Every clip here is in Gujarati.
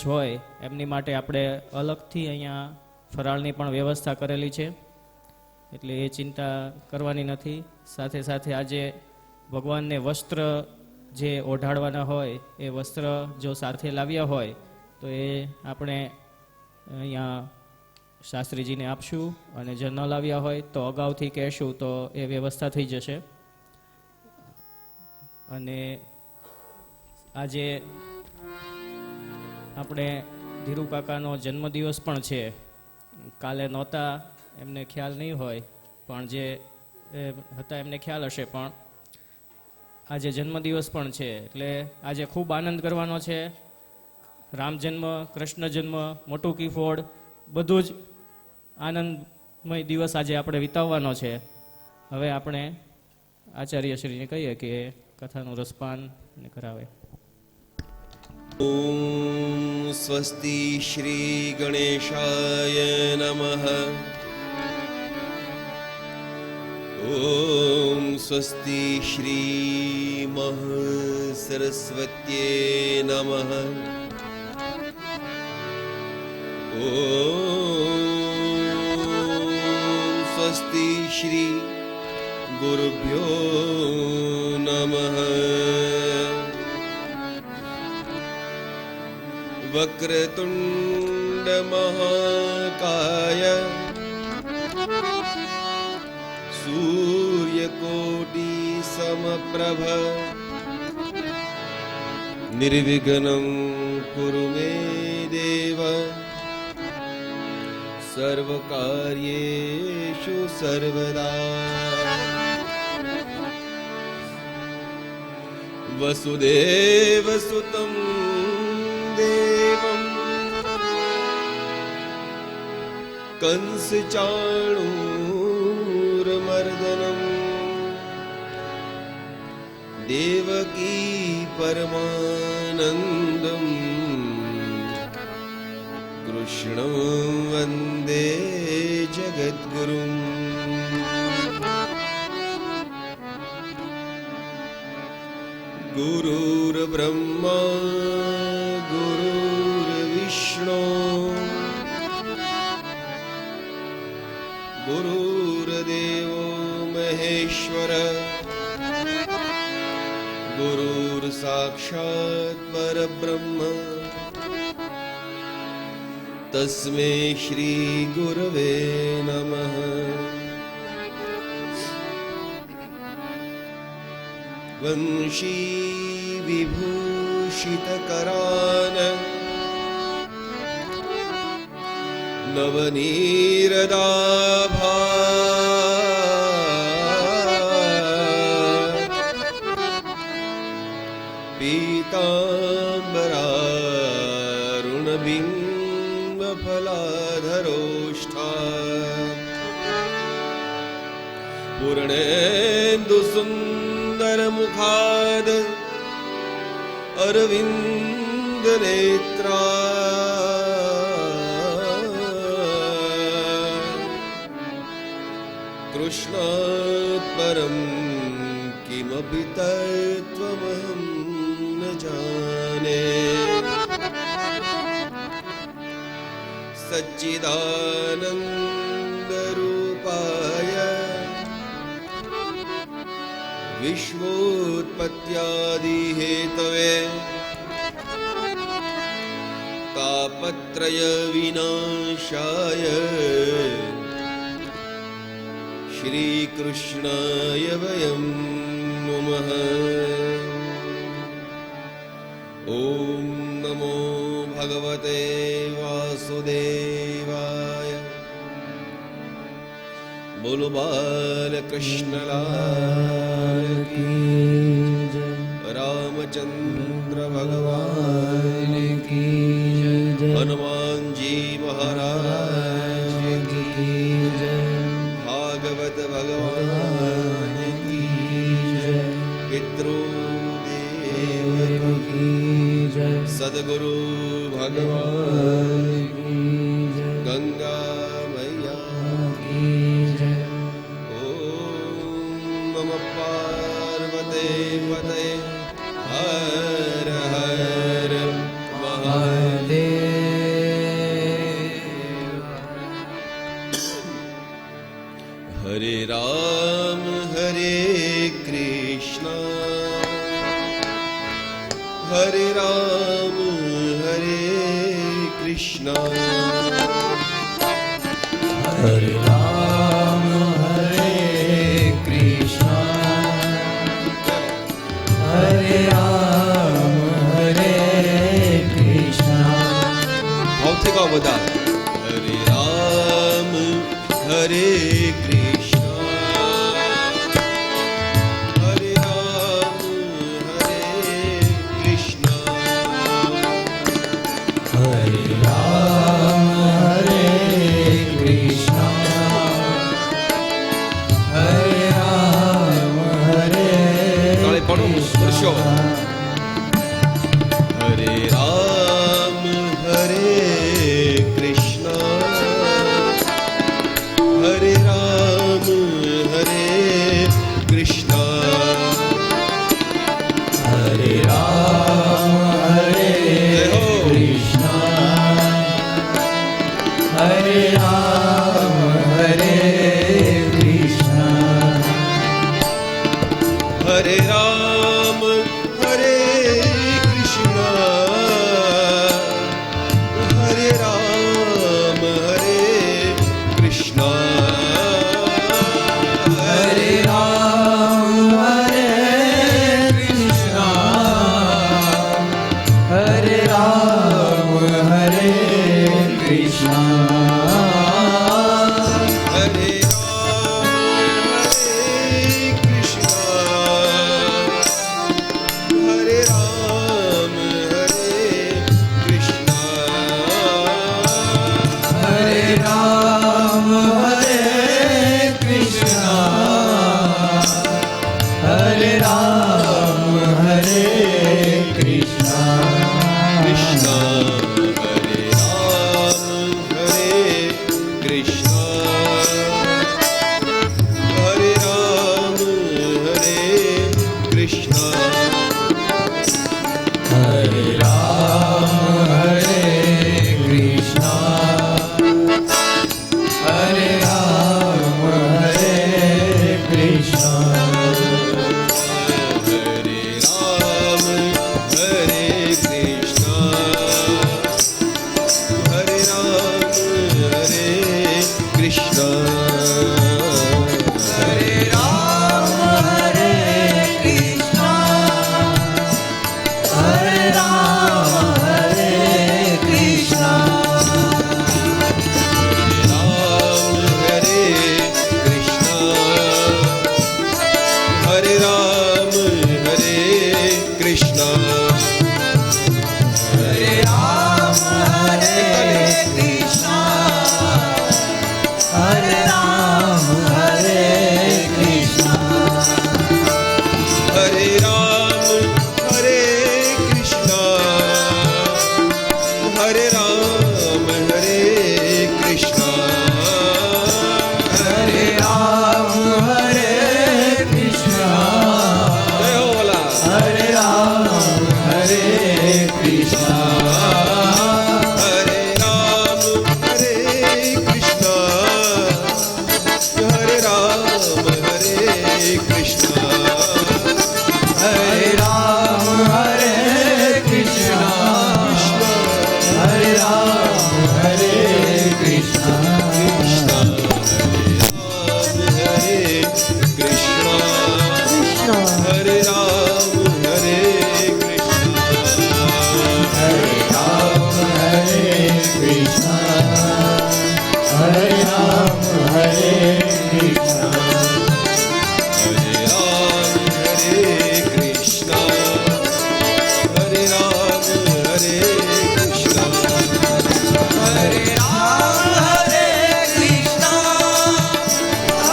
હોય એમની માટે આપણે અલગથી અહીંયા ફરાળની પણ વ્યવસ્થા કરેલી છે, એટલે એ ચિંતા કરવાની નથી. સાથે સાથે આજે ભગવાનને વસ્ત્ર જે ઓઢાડવાના હોય એ વસ્ત્ર જો સાથે લાવ્યા હોય તો એ આપણે અહીંયા શાસ્ત્રીજીને આપશું, અને જો ન લાવ્યા હોય તો અગાઉથી કહેશું તો એ વ્યવસ્થા થઈ જશે. અને આજે આપણે ધીરુ કાકાનો જન્મદિવસ પણ છે. કાલે નહોતા, એમને ખ્યાલ નહીં હોય, પણ જે હતા એમને ખ્યાલ હશે, પણ આજે જન્મદિવસ પણ છે. એટલે આજે ખૂબ આનંદ કરવાનો છે. રામ જન્મ, કૃષ્ણ જન્મ, મોટું કીફોડ, બધું જ આનંદમય દિવસ આજે આપણે વિતાવવાનો છે. હવે આપણે આચાર્યશ્રીને કહીએ કે કથાનું રસપાન કરાવે. ઓમ સ્વસ્તિ શ્રી ગણેશાય નમઃ. ઓમ સ્વસ્તિ શ્રી મહ સરસ્વત્યે નમઃ. ઓમ સ્વસ્તિ શ્રી ગુરુભ્યો નમઃ. વક્રતુંડ મહાકાય સૂર્યકોટિ સમપ્રભ નિર્વિઘ્नं કુરુ મે દેવ સર્વકાર્યેષુ સર્વદા. વસુદેવ સુતં દેવં કંસ ચાણૂરમર્દનમ દેવકી પરમાનંદમ કૃષ્ણં વંદે જગદ્ગુરુમ. ગુરુર્બ્રહ્મા ગુરુર્વિષ્ણુ ગુરુર્દેવો મહેશ્વર ગુરુર્સાક્ષાત પરબ્રહ્મ તસ્મૈ શ્રી ગુરવે નમઃ. વંશી વિભૂષિતકરાન નવનીરદાભા પીતાંબરારુણબિંબફલાધરોષ્ઠા પૂર્ણેન્દુસુંદરમુખાદ અરવિંદનેત્રા કૃષ્ણાત પરમ કિમપિ તત્ત્વમહં ન જાને. સચ્ચિદાનંદરૂપાય વિશ્વોત્પત્યાદિહેતવે તાપત્રય વિનાશાય શ્રી કૃષ્ણાય વયં નમઃ. ઓમ નમો ભગવતે વાસુદેવાય. બોલો બાલકૃષ્ણલાલ કી જય. રામચંદ્ર ભગવાન કી જય. હનુમાનજી મહારાજ કી જય. ભાગવત ભગવાન કી જય. પિતૃદેવ કી જય. સદગુરુ ભગવાન કી જય. ગંગા મૈયા કી જય. ઓમ નમઃ પાર્વતે પતે હર હર મહાદેવ. हरे राम हरे कृष्णा हरे राम हरे कृष्णा हरे राम हरे कृष्णा हरे राम हरे कृष्णा भावથી ગાઓ બધા હરે રામ હરે કૃષ્ણ હરે રામ હરે કૃષ્ણ हरे राम हरे कृष्णा हरे राम हरे તાળી પાડો દર્શો હરે રામ હરે કૃષ્ણ હરે રામ હરે કૃષ્ણ हरे राम हरे कृष्णा हरे राम हरे कृष्णा हरे राम हरे कृष्ण हरे राम हरे कृष्ण हरे राम हरे कृष्णा हरे राम हरे कृष्णा हरे राम हरे कृष्ण हरे राम हरे कृष्ण हरे राम हरे कृष्णा कृष्ण हरे राम हरे कृष्ण हरे राम हरे कृष्ण हरे राम हरे कृष्णा हरे राम हरे कृष्णा हरे राम हरे कृष्ण हरे राम हरे कृष्ण हरे राम हरे कृष्णा हरे राम हरे कृष्णा राम हरे कृष्ण हरे राम हरे कृष्ण हरे राम हरे कृष्णा हरे राम हरे कृष्णा हरे राम हरे कृष्ण हरे राम हरे कृष्ण हरे राम हरे कृष्णा जय हो बोला हरे राम हरे कृष्णा हरे राम हरे कृष्ण हरे राम हरे कृष्ण हरे राम हरे कृष्णा हरे राम हरे कृष्णा कृष्ण हरे कृष्ण हरे राम हरे कृष्ण हरे राम हरे कृष्णा हरे राम हरे कृष्णा हरे राम हरे कृष्ण हरे राम हरे कृष्ण हरे राम हरे कृष्णा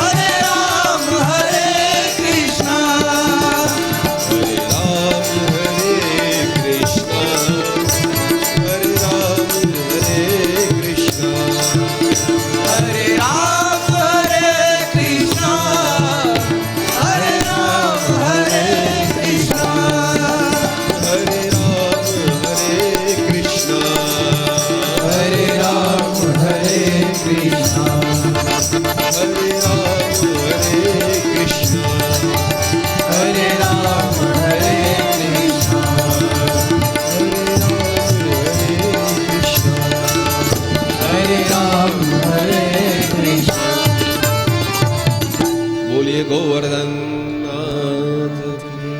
हरे राम हरे कृष्णा हरे राम हरे कृष्ण हरे राम हरे कृष्ण हरे राम हरे कृष्णा हरे राम हरे कृष्णा हरे राम हरे कृष्ण हरे राम हरे कृष्णा हरे राम राम हरे कृष्ण। बोलिए गोवर्धन नाथ की।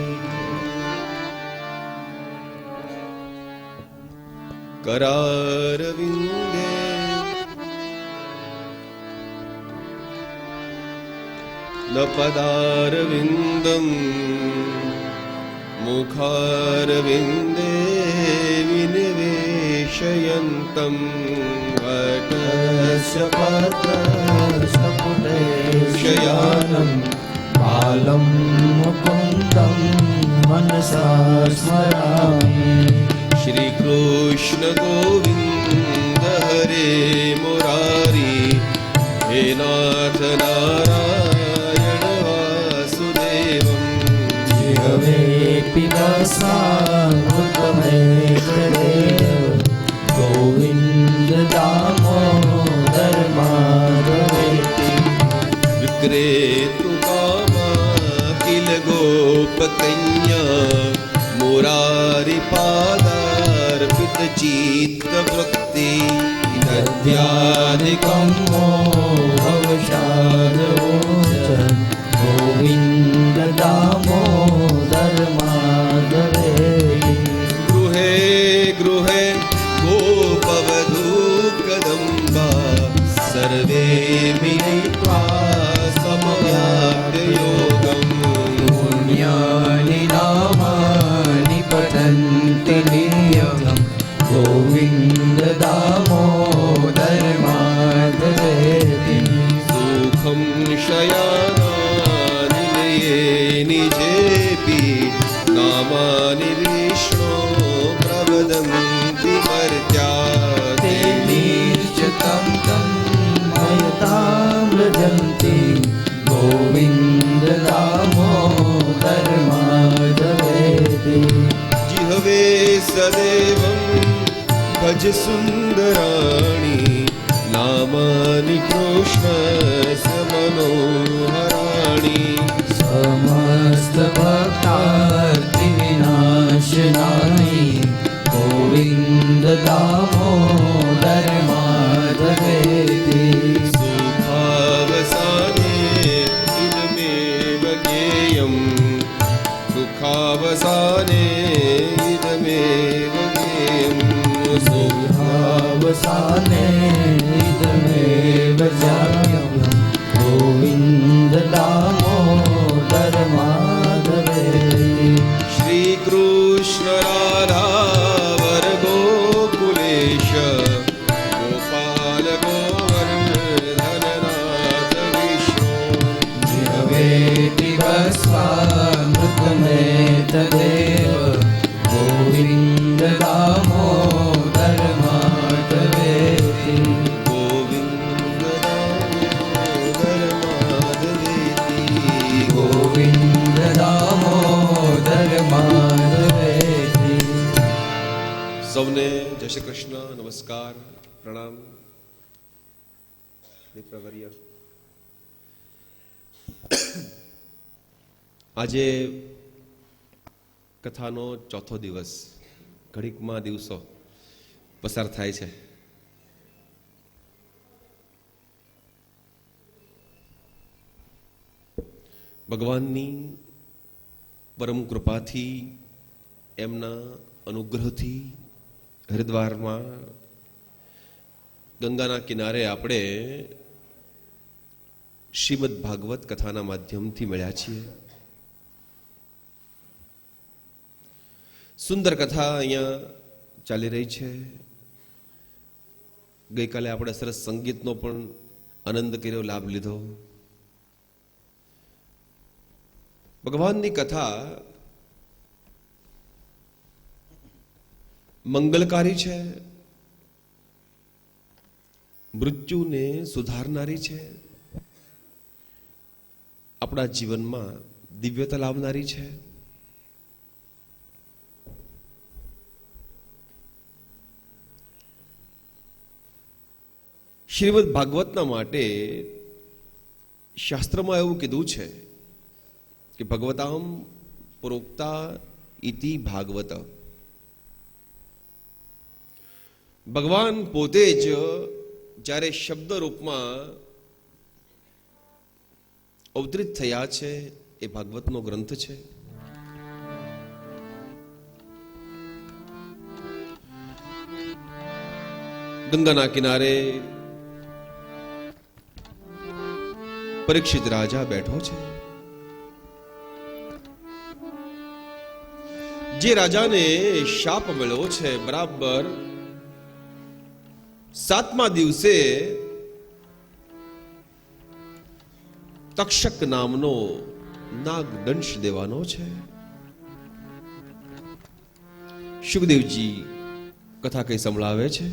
करारविंदे न पदारविंदम मुखारविंदे विनिवेशयन्तं तस्य पत्रस्य पुटे शयानं बालं मुकुन्दं मनसा स्मरामि। श्री कृष्ण गोविंद हरे मुरारी हे नाथ नारायण वासुदेवम् जिह्वे पिबसामृतमेतदेव गोविन्द दामोदर माधवेति। विक्रेतु कामा किल गोपकन्या मुरारी पादार्पित चित्त वृत्ति नद्यादिकं मोहवशादोचन गोविन्द दामोदर माधवेति। गृहे गृहे गोपवधू कदम्बा सर्वे मिलित्वा समयाप्य योगम् पुण्यानि नामानि पठन्ति नित्यं गोविन्द दामोदर माधवेति। सुखं शयानानिलये निजेऽपि नामानि विष्णो प्रवदन्ति मर्त्याः। तेनीश्चतं तं मयतां व्रजन्ति गोविन्द दामोदर माधवेति। जिह्वे सदैवं भज सुन्दराणि नामानि कृष्णस्य मनोहराणि। समस्त भक्तार्तिविनाशनानि गोविन्द दामोदर माधवेति। सुखावसाने इदमेव ज्ञेयं दुःखावसाने इदमेव ज्ञेयम्। सुखावसाने इदमेव ज्ञेयं गोविन्द दामोदर माधवेति। श्रीकृष्ण राधा वर गोकुलेश गोपाल गोवर्धननाथ विष्णु। जिह्वे पिबस्वामृतमेतदेव गोविन्द दामोदर माधवेति। गोविंद दामोदर माधवेति। गोविन्द दामोदर माधवेति। સૌને જય શ્રી કૃષ્ણ, નમસ્કાર, પ્રણામ. વિપ્રવર્ય, આજે કથાનો ચોથો દિવસ, ઘડીકમાં દિવસો પસાર થાય છે. ભગવાનની પરમ કૃપાથી, એમના અનુગ્રહથી હરિદ્વારમાં ગંગાના કિનારે આપણે શ્રીમદ ભાગવત કથાના માધ્યમથી મળ્યા છીએ. સુંદર કથા અહીંયા ચાલી રહી છે. ગઈકાલે આપણે સરસ સંગીતનો પણ આનંદ કર્યો, લાભ લીધો. ભગવાનની કથા મંગલકારી છે, મૃત્યુને સુધારનારી છે, આપણા જીવનમાં દિવ્યતા લાવનારી છે. શ્રીમદ ભાગવતના માટે શાસ્ત્રમાં એવું કીધું છે કે ભગવતામ પ્રોક્તા ઇતિ ભાગવત. ભગવાન પોતે જ જ્યારે શબ્દ રૂપમાં અવતરિત થયા છે એ ભાગવતનો ગ્રંથ છે. ગંગાના કિનારે પરીક્ષિત રાજા બેઠો છે. જે રાજાને શાપ મળ્યો છે, બરાબર 7મા દિવસે તક્ષક નામનો નાગ દંશ દેવાનો છે. સુખદેવજી કથા કઈ સંભળાવે છે.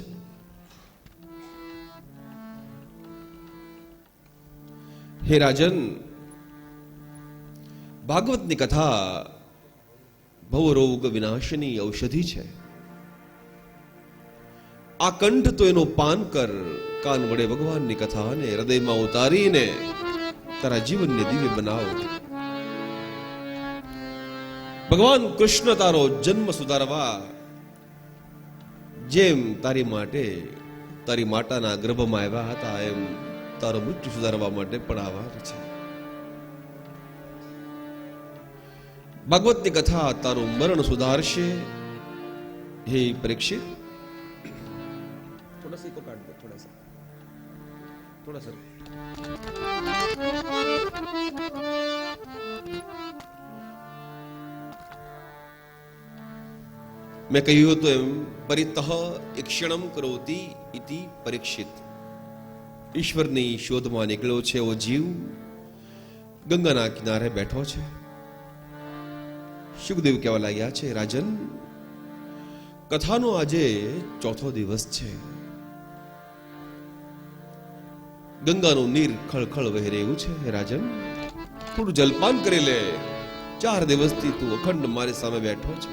હે રાજન, ભાગવતની કથા ભવરોગ વિનાશની ઔષધિ છે. આ કંઠ તો એનો પાન કર, કાન વડે ભગવાનની કથાને હૃદયમાં ઉતારીને તારા જીવનને દિવ્ય બનાવ. ભગવાન કૃષ્ણ તારો જન્મ સુધારવા જેમ તારી માટે તારી માતાના ગર્ભમાં આવ્યા હતા, એમ તારો મૃત્યુ સુધારવા માટે પણ આભાર છે. ભાગવતની કથા તારું મરણ સુધારશે. હે પરીક્ષિત, થોડા સા કાટ દો, થોડા સા મેં કહ્યું હતું એમ, પરિતઃ ઈક્ષણમ કરોતિ ઇતિ પરીક્ષિત. ઈશ્વરની શોધમાં નીકળ્યો છે એવો જીવ ગંગાના કિનારે બેઠો છે. સુખદેવ કહેવા લાગ્યા છે, રાજન, કથાનો આજે 4થો દિવસ છે. ગંગાનું નીર ખળખળ વહી રહ્યું છે. રાજન, થોડું જલપાન કરી લે. 4 દિવસથી તું અખંડ મારી સામે બેઠો છે.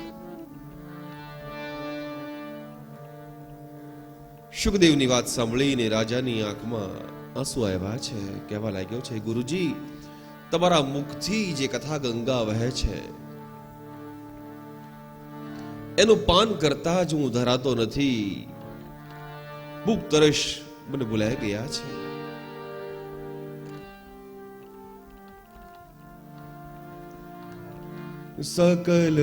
સુખદેવની વાત સાંભળીને રાજાની આંખમાં આંસુ આવ્યા છે. કહેવા લાગ્યો છે, ગુરુજી, તમારા મુખથી જે કથા ગંગા વહે છે એનું પાન કરતા જ હું ધરાતો નથી. ભૂખ તરસ મને ભૂલાઈ ગયા છે. સકલ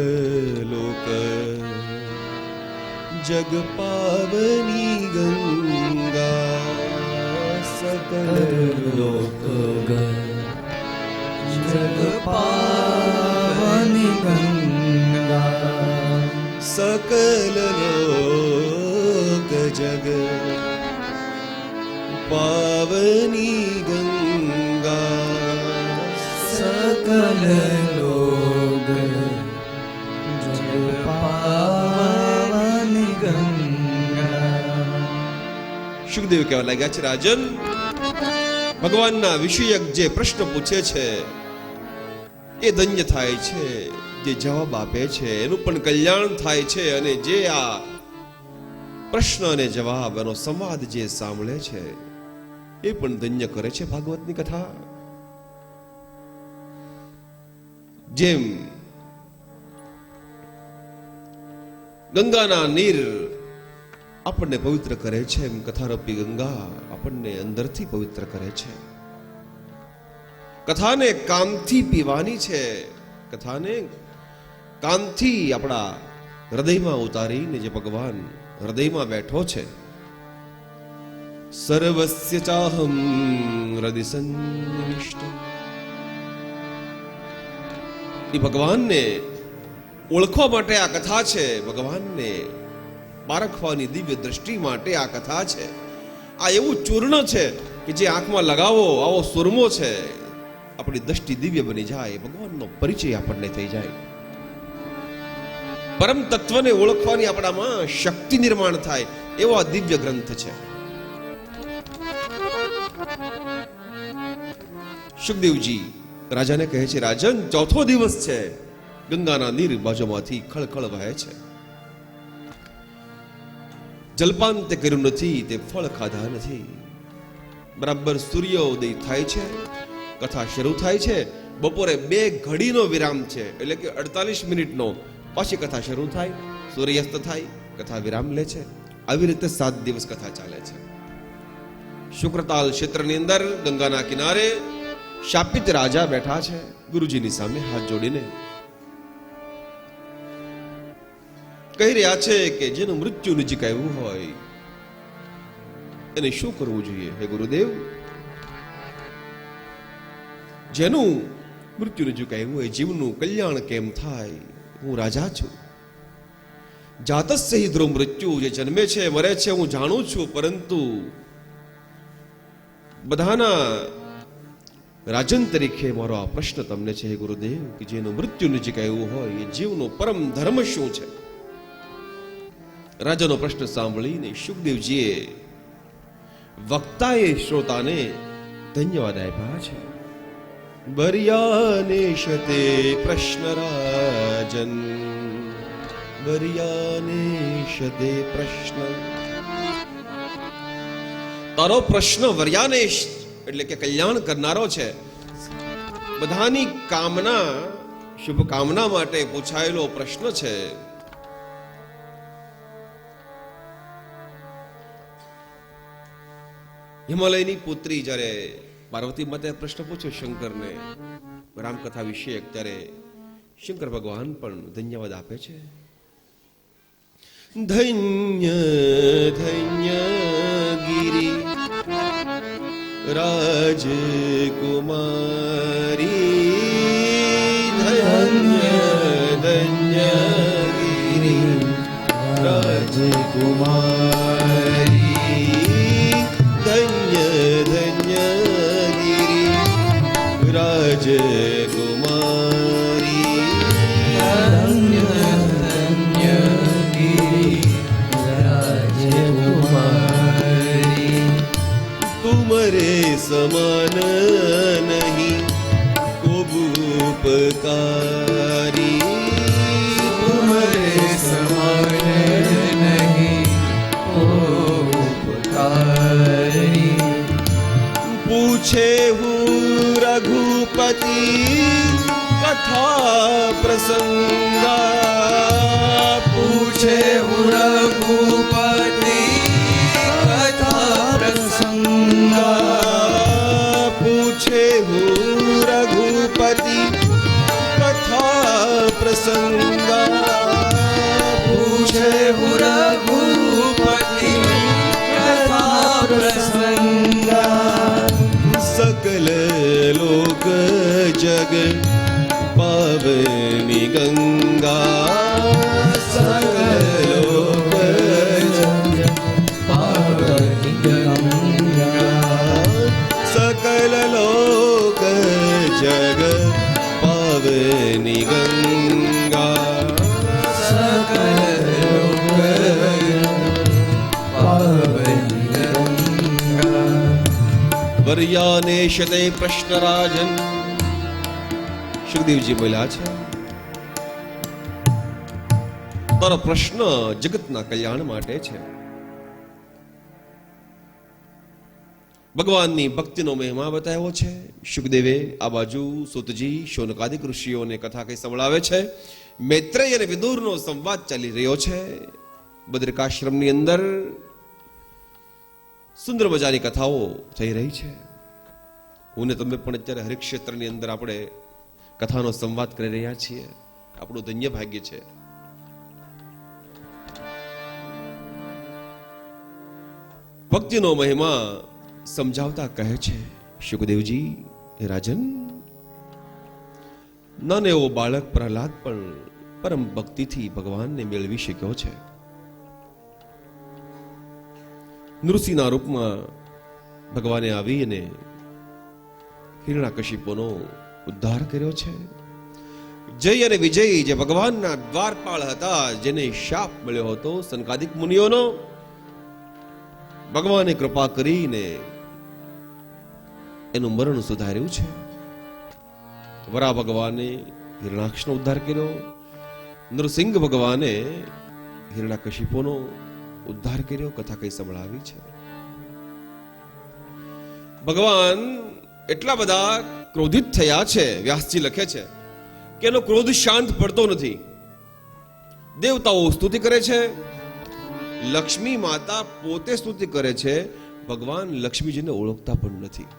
લોક જગ પાવની ગંગા, સકલ લોક જગ પાવની ગંગા, સકલ લોક જગ પાવની ગંગા, સકલ લોક જગ પાવની ગંગા. સુખદેવ કહેવા લાગ્યા છે, રાજન, ભગવાનના વિષયક જે પ્રશ્ન પૂછે છે એ ધન્ય થાય છે. જે જવાબ આપે છે એનું પણ કલ્યાણ થાય છે. અને જે આ પ્રશ્ન અને જવાબ એનો સંવાદ જે સાંભળે છે એ પણ ધન્ય કરે છે ભાગવતની કથા. જેમ ગંગાના નીર આપણને પવિત્ર કરે છે, એમ કથારૂપી ગંગા આપણને અંદરથી પવિત્ર કરે છે. કથાને કામથી પીવાની છે. કથાને કામથી આપણા હૃદયમાં ઉતારીને જે ભગવાન હૃદયમાં બેઠો છે. સર્વસ્ય ચાહમ હૃદય સંનિષ્ઠ. એ ભગવાનને ઓળખવા માટે આ કથા છે. ભગવાનને પારખવાની દિવ્ય દ્રષ્ટિ માટે આ કથા છે. આ એવું ચૂર્ણ છે કે જે આંખમાં લગાવો, આવો સુરમો છે, આપણી દ્રષ્ટિ દિવ્ય બની જાય, ભગવાનનો પરિચય આપણને થઈ જાય, પરમ તત્વને ઓળખવાની આપણામાં શક્તિ નિર્માણ થાય, એવો આ દિવ્ય ગ્રંથ છે. સુખદેવજી રાજાને કહે છે, રાજન, 4થો દિવસ છે. ગંગાના નીર બાજુમાંથી ખળખળ વહે છે. જલપાન તે કર્યું નથી, તે ફળ ખાધા નથી. બરાબર સૂર્યોદય થાય છે, કથા શરૂ થાય છે. બપોરે 2 ઘડીનો વિરામ છે, એટલે કે 48 મિનિટનો. પાછી કથા શરૂ થાય, સૂર્યાસ્ત થાય, કથા વિરામ લે છે. આવી રીતે 7 દિવસ કથા ચાલે છે. શુક્રતાલ ક્ષેત્રની અંદર ગંગાના કિનારે શાપિત રાજા બેઠા છે ગુરુજીની સામે હાથ જોડીને. કહી રહ્યા છે કે જેનું મૃત્યુ નજીક આવ્યું હોય એને શું કરવું જોઈએ? હે ગુરુદેવ, જેનું મૃત્યુ નજીક આવ્યું હોય, જીવનું કલ્યાણ કેમ થાય? હું રાજા છું. જાતસ્ય હિ ધ્રુવ મૃત્યુ, જે જન્મે છે મરે છે હું જાણું છું, પરંતુ બધાના રાજન તરીકે મારો આ પ્રશ્ન તમને છે હે ગુરુદેવ, કે જેનું મૃત્યુ નજીક આવ્યું હોય એ જીવનો પરમ ધર્મ શું છે? રાજાનો પ્રશ્ન સાંભળીને શુકદેવજીએ વક્તાએ શ્રોતાને ધન્યવાદ આપ્યા છે. બરિયાને શતે પ્રશ્ન રાજન, બરિયાને શતે પ્રશ્ન. તારો પ્રશ્ન વર્યાનેશ એટલે કે કલ્યાણ કરનારો છે. બધાની કામના, શુભકામના માટે પૂછાયેલો પ્રશ્ન છે. હિમાલયની પુત્રી જ્યારે પાર્વતી માતાએ પ્રશ્ન પૂછ્યો શંકરને રામકથા વિશે, ત્યારે શંકર ભગવાન પણ ધન્યવાદ આપે છે. ધન્ય ધન્ય ગિરી રાજકુમારી, ધન્ય ધન્ય ગિરી રાજકુમારી, ધન્ય ધન્ય ગિરી રાજકુમારી, ધન્ય ધન્ય ગિરી રાજકુમારી. તુમરે સમાન નહીં કો ઉપકારી, તુમરે સમાન નહીં કો ઉપકારી. પૂછે હું રઘુપતિ કથા પ્રસંગા, પૂછે હું રઘુપતિ કથા પ્રસંગા. પૂછે હું રઘુપતિ કથા પ્રસંગા, પૂછે હું રઘુપતિ કથા પ્રસંગા. સકલ લોક જગ પાવની ગંગા, સકલ લોક જગ પાવની ગંગા. સકલ લોક જગ પાવની ગંગા, સકલ લોક પાવની ગંગા. વર્યાને શતે પ્રશ્ન રાજન. સુખદેવજી બોલ્યા છે, તારો પ્રશ્ન જગતના કલ્યાણ માટે છે. ભગવાનની ભક્તિનો મહિમા બતાવ્યો છે. શુકદેવે આ બાજુ સુતજી શૌનકાદિક ઋષિઓને કથા કઈ સંભળાવે છે. મૈત્રેય અને વિદુરનો સંવાદ ચાલી રહ્યો છે. બદ્રિકાશ્રમની અંદર સુંદર મજાની કથાઓ થઈ રહી છે. હું ને તમે પણ અત્યારે હરિક્ષેત્રની અંદર આપણે કથાનો સંવાદ કરી રહ્યા છીએ. આપણું ધન્ય ભાગ્ય છે. ભક્તિનો મહિમા સમજાવતા કહે છે શુકદેવજી, રાજન, નાનો એવો બાળક પ્રહલાદ પણ પરમ ભક્તિથી ભગવાનને મેળવી શક્યો છે. નૃસિંહના રૂપમાં ભગવાને આવી અને હિરણ્યકશિપુનો ઉદ્ધાર કર્યો છે. જય અને વિજય જે ભગવાનના દ્વારપાળ હતા, જેને શાપ મળ્યો હતો સનકાદિક મુનિઓનો, ભગવાને કૃપા કરીને એનું મરણ સુધાર્યું છે. વરા ભગવાને હિરણાક્ષનો ઉદ્ધાર કર્યો. નૃસિંહ ભગવાને હિરણ્યકશિપુનો ઉદ્ધાર કર્યો. કથા કઈ સંભળાવી છે. ભગવાન એટલા બધા ક્રોધિત થયા છે, વ્યાસજી લખે છે કે એનો ક્રોધ શાંત પડતો નથી. દેવતાઓ સ્તુતિ કરે છે, લક્ષ્મી માતા પોતે સ્તુતિ કરે છે, ભગવાન લક્ષ્મીજીને ઓળખતા પણ નથી.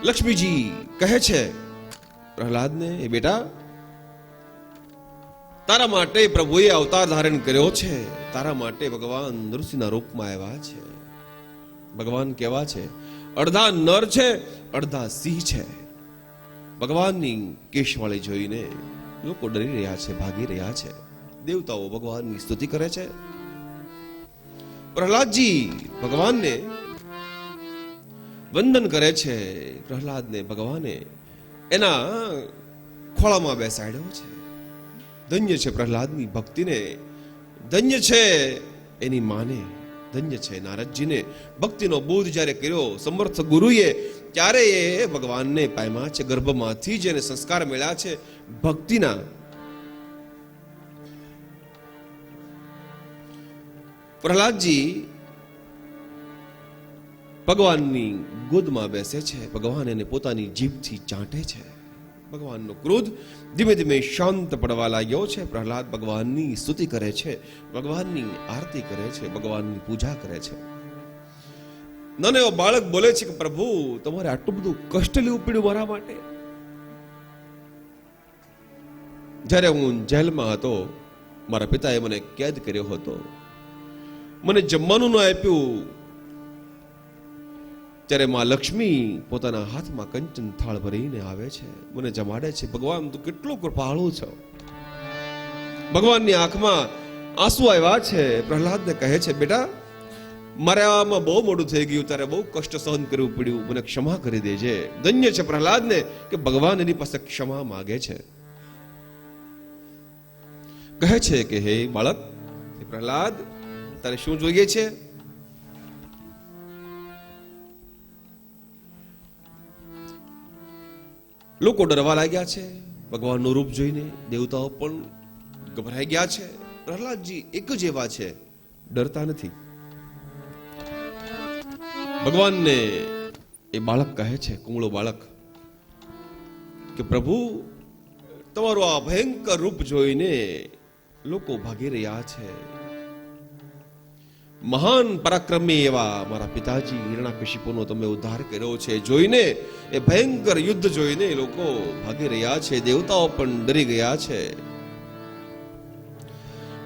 લક્ષ્મીજી કહે છે પ્રહલાદને, એ બેટા, તારા માટે પ્રભુએ અવતાર ધારણ કર્યો છે, તારા માટે ભગવાન નૃસિંહના રૂપમાં આવ્યા છે. ભગવાન કેવા છે? અડધા નર છે, અડધા સિંહ છે. ભગવાનની કેશવાળી જોઈને લોકો ડરી રહ્યા છે, ભાગી રહ્યા છે. દેવતાઓ ભગવાનની સ્તુતિ કરે છે. પ્રહલાદજી ભગવાનને વંદન કરે છે. પ્રહલાદને ભગવાને એના ખોળામાં બેસાડ્યો છે. ધન્ય છે પ્રહલાદની ભક્તિને, ધન્ય છે એની માને, ધન્ય છે નારદજીને. ભક્તિનો બોધ જ્યારે કર્યો સમર્થ ગુરુએ, ત્યારે એ ભગવાનને પામ્યા છે. ગર્ભમાંથી જેને સંસ્કાર મળ્યા છે ભક્તિના, પ્રહલાદજી ભગવાનની ગોદમાં બેસે છે. ભગવાન એને પોતાની જીભથી ચાંટે છે. ભગવાનનો ક્રોધ ધીમે ધીમે શાંત પડવા લાગ્યો છે. પ્રહલાદ ભગવાનની સ્તુતિ કરે છે, ભગવાનની આરતી કરે છે, ભગવાનની પૂજા કરે છે. નાનો એવો બાળક બોલે છે કે પ્રભુ, તમારે આટલું બધું કષ્ટ લેવું પડ્યું મારા માટે? જ્યારે હું જેલમાં હતો, મારા પિતાએ મને કેદ કર્યો હતો, મને જમવાનું ન આપ્યું, ત્યારે માં લક્ષ્મી પોતાના હાથમાં કંચન થાળ ભરીને આવે છે, મને જમાડે છે. ભગવાન, તું કેટલો કૃપાળુ છો. ભગવાનની આંખમાં આંસુ આવ્યા છે. પ્રહલાદને કહે છે, બેટા, મારે આમાં બહુ મોડું થઈ ગયું, તારે બહુ કષ્ટ સહન કરવું પડ્યું, મને ક્ષમા કરી દેજે. ધન્ય છે પ્રહલાદને કે ભગવાન એની પાસે ક્ષમા માગે છે. કહે છે કે હે બાળક, હે પ્રહલાદ, તારે શું જોઈએ છે? લોકો ડરવા લાગ્યા છે ભગવાનનું રૂપ જોઈને. દેવતાઓ પણ ગભરાઈ ગયા છે. પ્રહલાદજી એક જ એવા છે, ડરતા નથી. ભગવાનને એ બાળક કહે છે, કુમળો બાળક, કે પ્રભુ, તમારું આ ભયંકર રૂપ જોઈને લોકો ભાગી રહ્યા છે. મહાન પરાક્રમી એવા મારા પિતાજી હિરણ્યકશિપુનો તમે ઉદ્ધાર કર્યો છે, જોઈને, એ ભયંકર યુદ્ધ જોઈને લોકો ભાગી રહ્યા છે. દેવતાઓ પણ ડરી ગયા છે.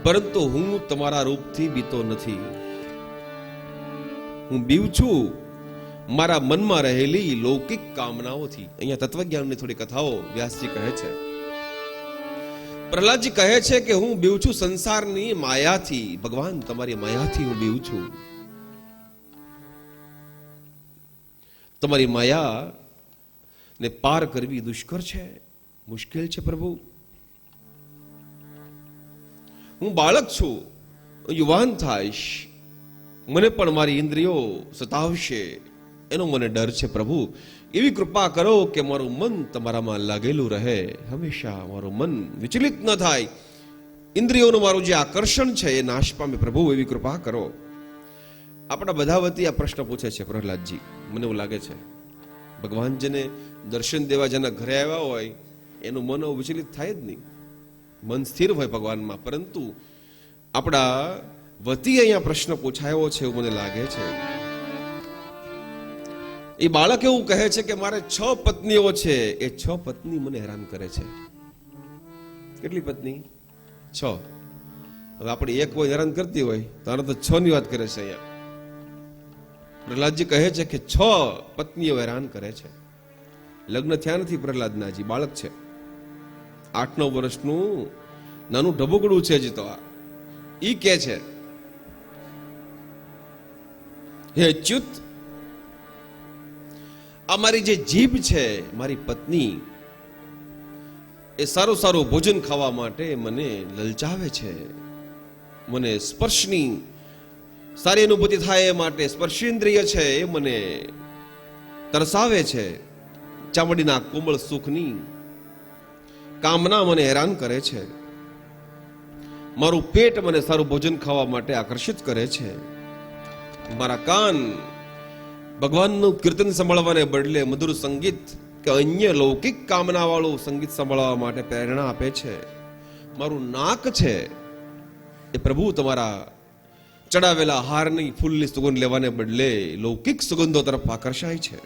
પરંતુ હું તમારા રૂપથી બીતો નથી. હું બીવ છું મારા મનમાં રહેલી લૌકિક કામનાઓથી. અહીંયા તત્વજ્ઞાનની થોડી કથાઓ વ્યાસજી કહે છે. પ્રહલાદજી કહે છે કે હું બીવ છું સંસારની માયાથી. ભગવાન, તમારી માયાથી હું બીવ છું. તમારી માયા ને પાર કરવી દુષ્કર છે, મુશ્કેલ છે પ્રભુ. હું બાળક છું, યુવાન થાઈશ, મને પણ મારી ઇન્દ્રિયો સતાવશે, એનો મને ડર છે પ્રભુ. એવી કૃપા કરો કે મારું મન તમારામાં લાગેલું રહે, હંમેશા મારું મન વિચલિત ન થાય, ઇન્દ્રિયોનું મારું જે આકર્ષણ છે એ નાશ પામે પ્રભુ, એવી કૃપા કરો. આપણા બધા વતી આ પ્રશ્ન પૂછે છે પ્રહલાદજી. મને એવું લાગે છે ભગવાન જેને દર્શન દેવા જેના ઘરે આવ્યા હોય એનું મન વિચલિત થાય જ નહીં, મન સ્થિર હોય ભગવાનમાં. પરંતુ આપણા વતી અહીંયા પ્રશ્ન પૂછાયો છે એવું મને લાગે છે. એ બાળક એવું કહે છે કે મારે 6 પત્નીઓ છે, એ 6 પત્ની મને હેરાન કરે છે. કેટલી પત્ની? 6. હવે આપણે એક કોઈ હેરાન કરતી હોય તો આને તો 6 ની વાત કરે છે. અહીંયા પ્રહલાદજી કહે છે કે 6 પત્નીઓ હેરાન કરે છે. લગ્ન થયા નથી પ્રહલાદના, હજી બાળક છે. 8-9 વર્ષનું નાનું ઢબુકડું છે હજી તો. ઈ કે છે, હે અચ્યુત, અમારી જે જીભ છે, મારી પત્ની, એ સારું સારું ભોજન ખાવા માટે મને લલચાવે છે. મને સ્પર્શની સારી અનુભૂતિ થાય એ માટે સ્પર્શેન્દ્રિય છે એ મને તરસાવે છે. ચામડીના કોમળ સુખની કામના મને હેરાન કરે છે. મારું પેટ મને સારું ભોજન ખાવા માટે આકર્ષિત કરે છે. મારા કાન ભગવાનનું કીર્તન સાંભળવાને બદલે મધુર સંગીત કે અન્ય લૌકિક કામના વાળું સંગીત સાંભળવા માટે પ્રેરણા આપે છે. મારું નાક છે એ પ્રભુ તમારા ચડાવેલા હારની ફૂલની સુગંધ લેવાને બદલે લૌકિક સુગંધો તરફ આકર્ષાય છે.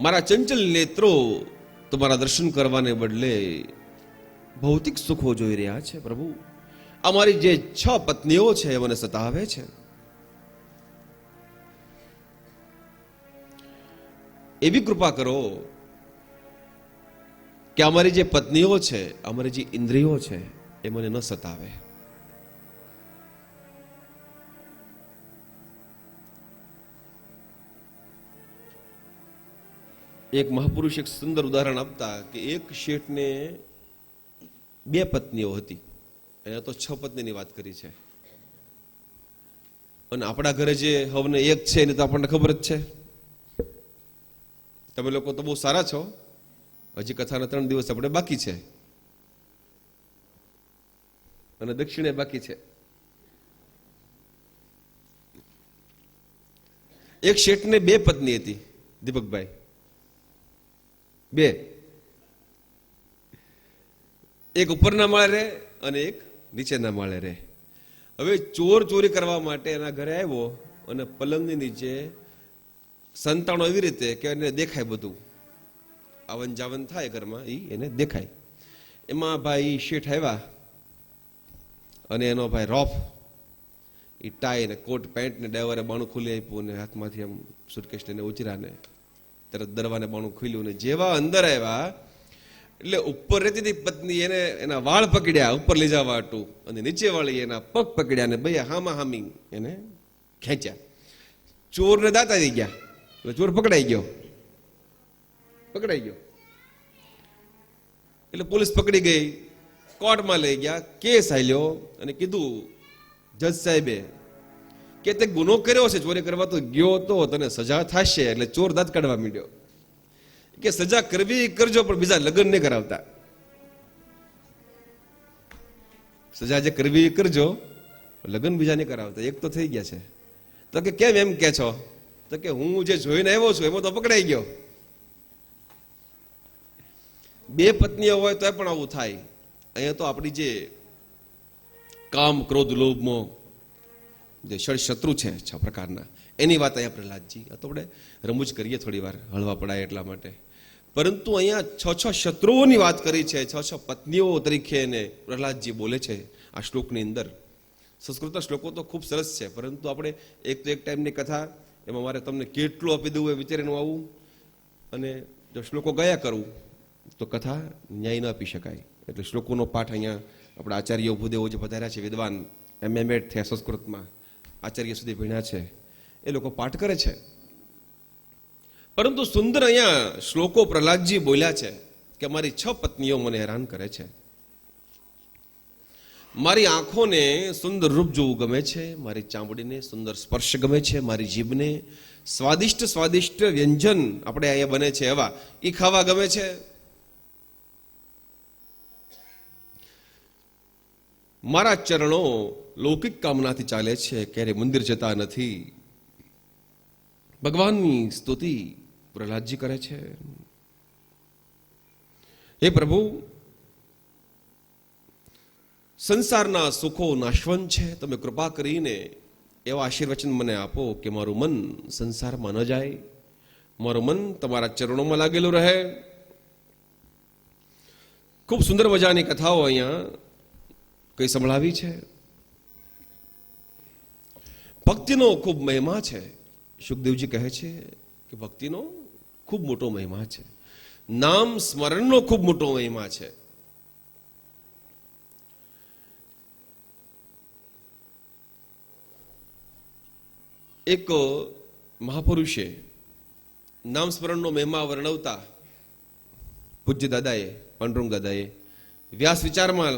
મારા ચંચલ નેત્રો તમારા દર્શન કરવાને બદલે ભૌતિક સુખો જોઈ રહ્યા છે. પ્રભુ, અમારી જે 6 પત્નીઓ છે એ મને સતાવે છે. એવી કૃપા કરો કે અમારી જે પત્નીઓ છે, અમારી જે ઇન્દ્રિયો છે એ મને ન સતાવે. એક મહાપુરુષ એક સુંદર ઉદાહરણ આપતા કે એક શેઠને 2 પત્નીઓ હતી. અહીંયા તો 6 પત્નીની વાત કરી છે. અને આપણા ઘરે જે હવને એક છે એને તો આપણને ખબર જ છે. તમે લોકો તો બહુ સારા છો, હજી કથાના 3 દિવસ આપણે બાકી છે અને દક્ષિણે બાકી છે. એક શેઠને 2 પત્ની હતી, દીપકભાઈ, 2. એક ઉપરના માળે રહે અને એક નીચેના માળે રહે. હવે ચોર ચોરી કરવા માટે એના ઘરે આવ્યો અને પલંગની નીચે સંતાણો એવી રીતે કે એને દેખાય, બધું આવન જાવન થાય ઘરમાં, એને દેખાય. એમાં ભાઈ શેઠ આવ્યા અને એનો ભાઈ રોફ, એ ટાઈ ને કોટ પેન્ટ ને ડ્રાઈવરે બાણું ખુલી આપ્યું ને હાથમાંથી આમ સુટકેસને ઉચરાને તરત દરવાને બાણું ખુલ્યું ને જેવા અંદર આવ્યા એટલે ઉપર રહેતી હતી પત્ની એને એના વાળ પકડ્યા ઉપર લઈ જવા હાટું, અને નીચે વાળી એના પગ પકડ્યા ને ભાઈ હામા હામી એને ખેંચ્યા. ચોરને દાંત આવી ગયા એટલે ચોર પકડાઈ ગયો. એટલે પોલીસ પકડી ગઈ, કોર્ટમાં લઈ ગયા, કેસ આલ્યો અને કીધું જજ સાહેબે કે તે ગુનો કર્યો છે, ચોરી કરવા તો ગયો તો તને સજા થશે. એટલે ચોર દાંત કાઢવા માંડ્યો કે સજા કરવી કરજો પણ બીજા લગ્ન નહીં કરાવતા. સજા જે કરવી કરજો, લગ્ન બીજા નહીં કરાવતા. એક તો થઈ ગયા છે. તો કે કેમ એમ કે છો? તો કે હું જે જોઈને આવ્યો છું એમાં તો પકડાઈ ગયો. 2 પત્નીઓ હોય તો પણ આવું થાય. અહીંયા તો આપણી જે કામ, ક્રોધ, લોભ, મોહ જે ષડશત્રુ છે 6 પ્રકારના, એની વાત અહીંયા પ્રહલાદજી, તો આપણે રમૂજ કરીએ થોડી વાર, હળવા પડાય એટલા માટે. પરંતુ અહીંયા 6 શત્રુઓની વાત કરી છે, 6 પત્નીઓ તરીકે એને પ્રહલાદજી બોલે છે આ શ્લોકની અંદર. સંસ્કૃતના શ્લોકો તો ખૂબ સરસ છે, પરંતુ આપણે એક તો એક ટાઈમની કથા, એમાં મારે તમને કેટલું આપી દેવું એ વિચારીને આવું, અને જો શ્લોકો ગયા કરવું તો કથા ન્યાય ન આપી શકાય. એટલે શ્લોકોનો પાઠ અહીંયા આપણા આચાર્ય ભૂદેવો જે પધાર્યા છે, વિદ્વાન, MM.Ed થયા સંસ્કૃતમાં, આચાર્ય સુધી ભણ્યા છે, એ લોકો પાઠ કરે છે. પરંતુ સુંદર અહીંયા શ્લોકો પ્રહલાદજી બોલ્યા છે કે મારી 6 પત્નીઓ મને હેરાન કરે છે. મારી આંખોને સુંદર રૂપ જોવું ગમે છે, મારી ચામડીને સુંદર સ્પર્શ ગમે છે, મારી જીભને સ્વાદિષ્ટ વ્યંજન આપણે અહીંયા બને છે એવા એ ખાવા ગમે છે. મારા ચરણો લૌકિક કામનાથી ચાલે છે, ક્યારે મંદિર જતા નથી. ભગવાનની સ્તુતિ પ્રહલાદજી કરે છે. હે પ્રભુ, સંસારના સુખો નાશવંત છે, તમે કૃપા કરીને એવા આશીર્વચન મને આપો કે મારું મન સંસારમાં ન જાય, મારું મન તમારા ચરણોમાં લાગેલું રહે. ખૂબ સુંદર મજાની કથાઓ અહીંયા કઈ સંભળાવી છે. ભક્તિનો ખૂબ મહિમા છે. સુખદેવજી કહે છે કે ભક્તિનો ખૂબ મોટો મહિમા છે, નામ સ્મરણનો ખૂબ મોટો મહિમા છે. એક મહાપુરુષે નામ સ્મરણનો મહિમા વર્ણવતા પૂજ્ય દાદાએ, પાંડુરંગ દાદાએ વ્યાસ વિચારમાં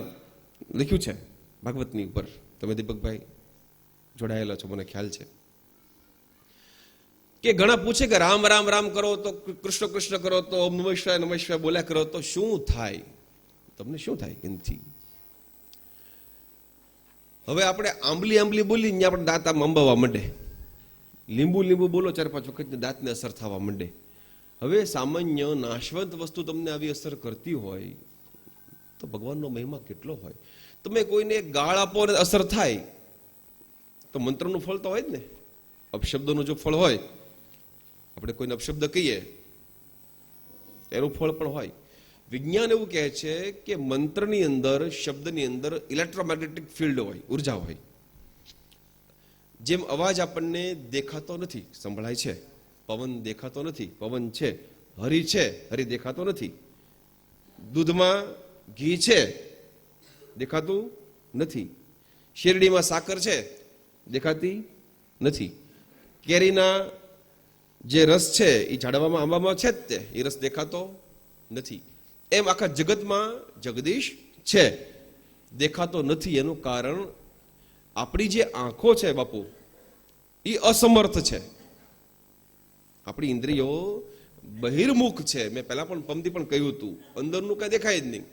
લખ્યું છે ભાગવતની ઉપર. તમે દીપકભાઈ જોડાયેલા છો, મને ખ્યાલ છે કે ઘણા પૂછે કે રામ રામ રામ કરો તો, કૃષ્ણ કૃષ્ણ કરો તો, ઓમ નમઃ શિવાય બોલ્યા કરો તો શું થાય? તમને શું થાય એનાથી? હવે આપણે આંબલી બોલી ને આપણે દાંત આમ અંબાવા માંડે, લીંબુ બોલો 4-5 વખત દાંતને અસર થવા માંડે. હવે સામાન્ય નાશવંત વસ્તુ તમને આવી અસર કરતી હોય તો ભગવાનનો મહિમા કેટલો હોય. તમે કોઈને ગાળ આપો ને અસર થાય તો મંત્રનું ફળ તો હોય જ ને. અપશબ્દનું જો ફળ હોય, આપણે કોઈને અપશબ્દ કહીએ એનું ફળ પણ હોય. વિજ્ઞાન એવું કહે છે કે મંત્રની અંદર, શબ્દની અંદર ઇલેક્ટ્રોમેગ્નેટિક ફિલ્ડ હોય, ઉર્જા હોય. જેમ અવાજ આપણને દેખાતો નથી, સંભળાય છે. પવન દેખાતો નથી, પવન છે. હરી છે, હરી દેખાતો નથી. દૂધમાં ઘી છે, દેખાતું નથી. શેરડીમાં સાકર છે, દેખાતી નથી. કેરીના જે રસ છે એ ઝાડવામાં, આંબામાં છે જ તે, એ રસ દેખાતો નથી. એમ આખા જગતમાં જગદીશ છે, દેખાતો નથી. એનું કારણ આપણી જે આંખો છે બાપુ, એ અસમર્થ છે. આપણી ઇન્દ્રિયો બહિર્મુખ છે. મેં પહેલા પણ પંક્તિ પણ કહ્યું હતું, અંદરનું કઈ દેખાય જ નહીં.